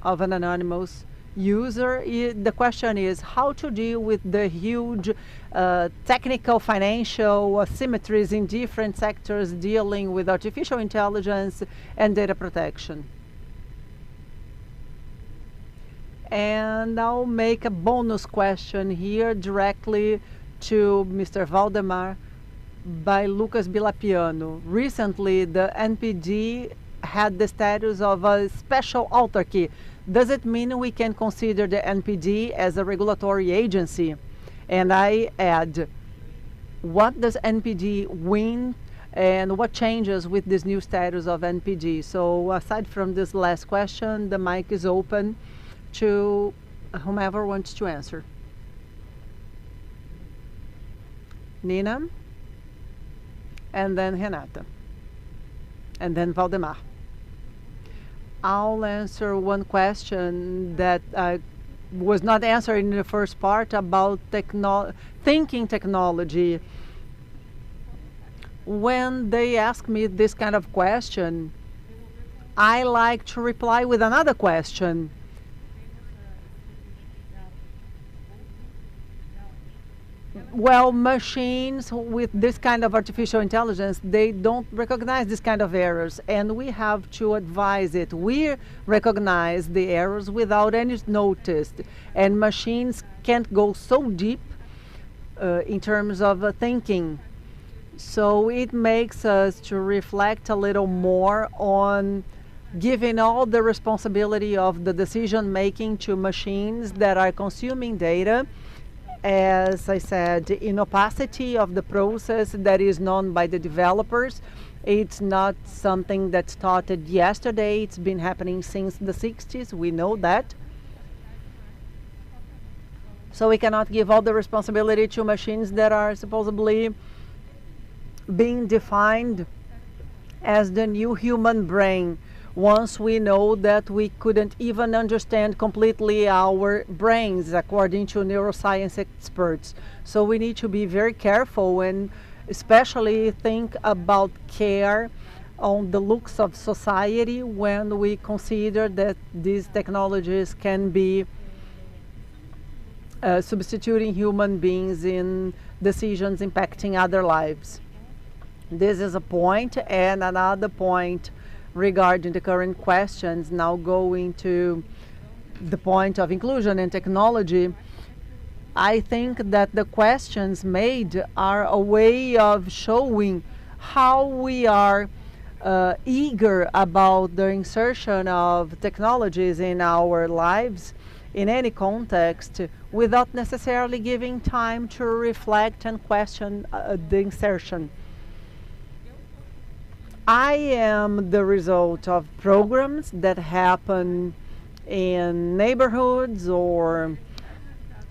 of an anonymous user, the question is how to deal with the huge technical financial asymmetries in different sectors dealing with artificial intelligence and data protection. And I'll make a bonus question here directly to Mr. Valdemar by Lucas Bilapiano. Recently, the NPD had the status of a special autarky. Does it mean we can consider the NPD as a regulatory agency? And I add, what does NPD win and what changes with this new status of NPD? So aside from this last question, the mic is open to whomever wants to answer. Nina, and then Renata, and then Valdemar. I'll answer one question that was not answered in the first part about thinking technology. When they ask me this kind of question, I like to reply with another question. Well, machines with this kind of artificial intelligence, they don't recognize this kind of errors, and we have to advise it. We recognize the errors without any notice, and machines can't go so deep in terms of thinking. So it makes us to reflect a little more on giving all the responsibility of the decision making to machines that are consuming data. As I said, in opacity of the process that is known by the developers. It's not something that started yesterday. It's been happening since the 60s. We know that. So we cannot give all the responsibility to machines that are supposedly being defined as the new human brain. Once we know that we couldn't even understand completely our brains, according to neuroscience experts. So we need to be very careful and especially think about care on the looks of society when we consider that these technologies can be substituting human beings in decisions impacting other lives. This is a point, and another point regarding the current questions, now going to the point of inclusion and technology. I think that the questions made are a way of showing how we are eager about the insertion of technologies in our lives in any context, without necessarily giving time to reflect and question the insertion. I am the result of programs that happen in neighborhoods or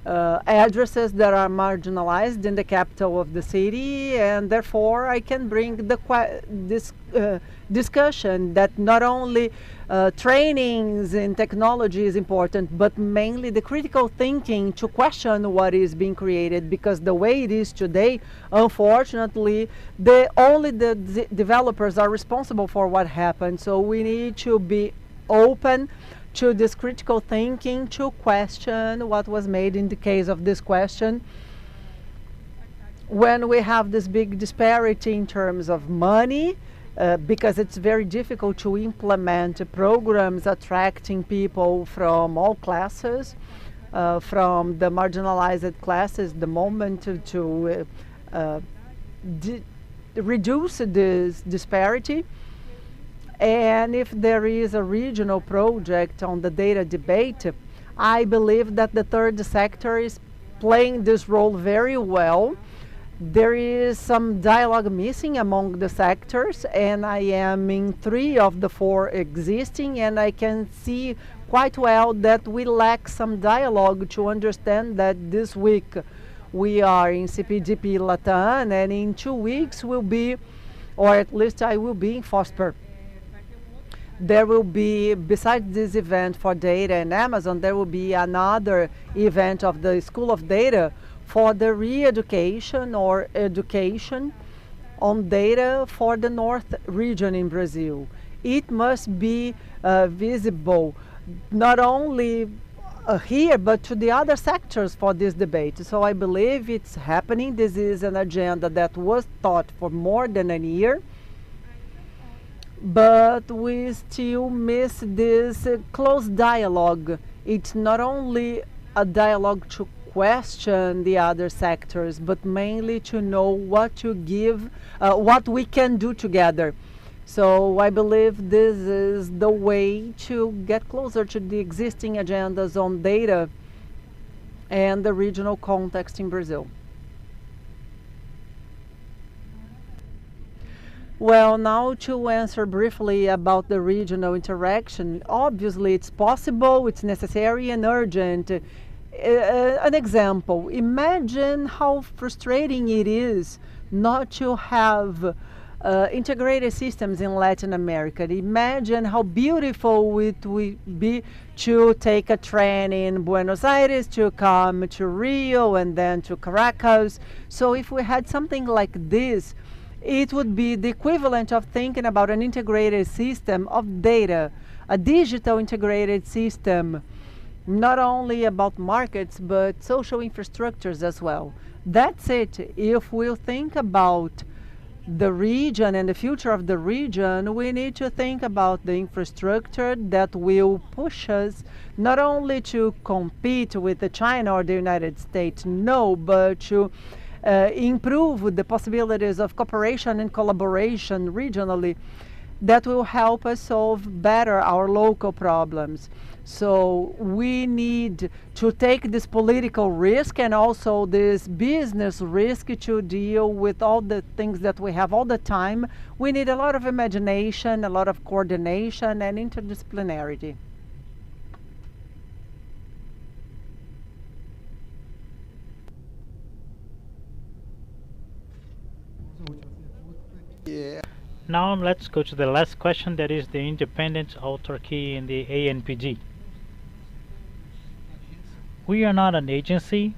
addresses that are marginalized in the capital of the city, and therefore I can bring this discussion that not only trainings in technology is important, but mainly the critical thinking to question what is being created, because the way it is today, unfortunately, only the developers are responsible for what happened. So we need to be open to this critical thinking, to question what was made in the case of this question. When we have this big disparity in terms of money, because it's very difficult to implement programs attracting people from all classes, from the marginalized classes, the moment to reduce this disparity. And if there is a regional project on the data debate, I believe that the third sector is playing this role very well. There is some dialogue missing among the sectors, and I am in 3 of the 4 existing, and I can see quite well that we lack some dialogue to understand that this week we are in CPDP Latam, and in 2 weeks we'll be, or at least I will be in FOSPER. There will be, besides this event for data and Amazon, there will be another event of the School of Data for the re-education or education on data for the North region in Brazil. It must be visible not only here, but to the other sectors for this debate. So I believe it's happening. This is an agenda that was thought for more than a year. But we still miss this close dialogue. It's not only a dialogue to question the other sectors, but mainly to know what to give, what we can do together. So I believe this is the way to get closer to the existing agendas on data and the regional context in Brazil. Well, now to answer briefly about the regional interaction, obviously it's possible, it's necessary and urgent. An example, imagine how frustrating it is not to have integrated systems in Latin America. Imagine how beautiful it would be to take a train in Buenos Aires to come to Rio and then to Caracas. So if we had something like this, it would be the equivalent of thinking about an integrated system of data, a digital integrated system, not only about markets, but social infrastructures as well. That's it. If we think about the region and the future of the region, we need to think about the infrastructure that will push us not only to compete with China or the United States, no, but to improve the possibilities of cooperation and collaboration regionally that will help us solve better our local problems. So we need to take this political risk and also this business risk to deal with all the things that we have all the time. We need a lot of imagination, a lot of coordination and interdisciplinarity. Yeah. Now let's go to the last question, that is the independent autarky in the ANPD. We are not an agency,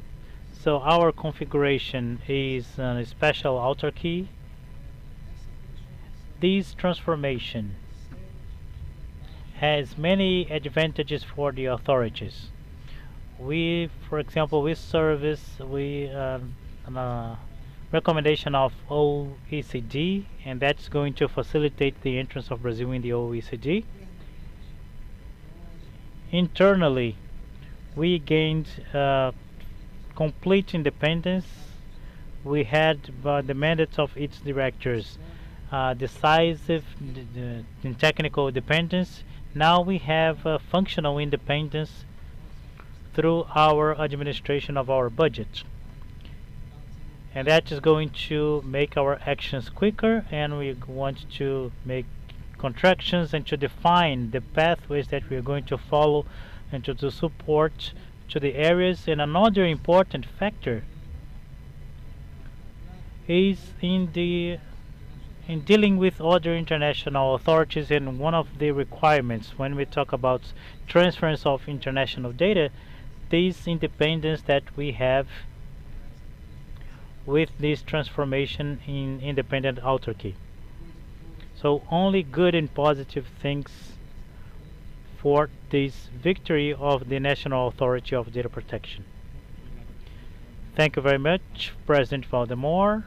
so our configuration is a special autarky. This transformation has many advantages for the authorities. we, for example, we recommendation of OECD, and that's going to facilitate the entrance of Brazil in the OECD. Internally, we gained complete independence. We had the mandates of its directors, decisive and technical independence. Now we have functional independence through our administration of our budget. And that is going to make our actions quicker, and we want to make contractions and to define the pathways that we are going to follow and to support to the areas. And another important factor is in dealing with other international authorities, and one of the requirements when we talk about transference of international data, this independence that we have with this transformation in independent autarky. So only good and positive things for this victory of the National Authority of Data Protection. Thank you very much, President Valdemar,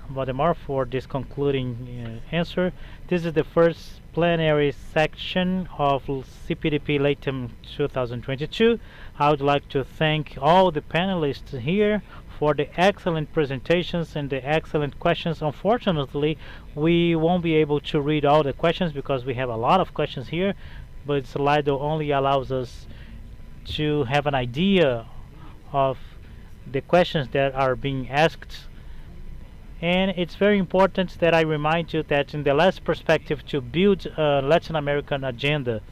for this concluding answer. This is the first plenary section of CPDP Latam 2022. I would like to thank all the panelists here for the excellent presentations and the excellent questions. Unfortunately, we won't be able to read all the questions because we have a lot of questions here, but Slido only allows us to have an idea of the questions that are being asked. And it's very important that I remind you that in the last perspective, to build a Latin American agenda,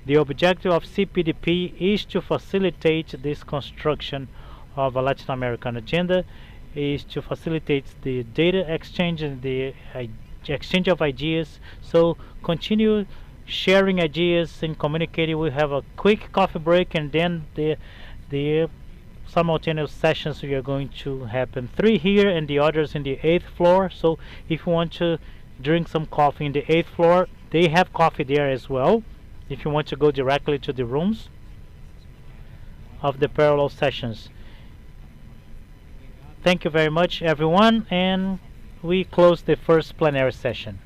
the objective of CPDP is to facilitate this construction of a Latin American agenda, is to facilitate the data exchange and the exchange of ideas. So continue sharing ideas and communicating. We have a quick coffee break, and then the simultaneous sessions we are going to happen, 3 here and the others in the 8th floor. So if you want to drink some coffee in the 8th floor, they have coffee there as well, if you want to go directly to the rooms of the parallel sessions. Thank you very much, everyone, and we close the first plenary session.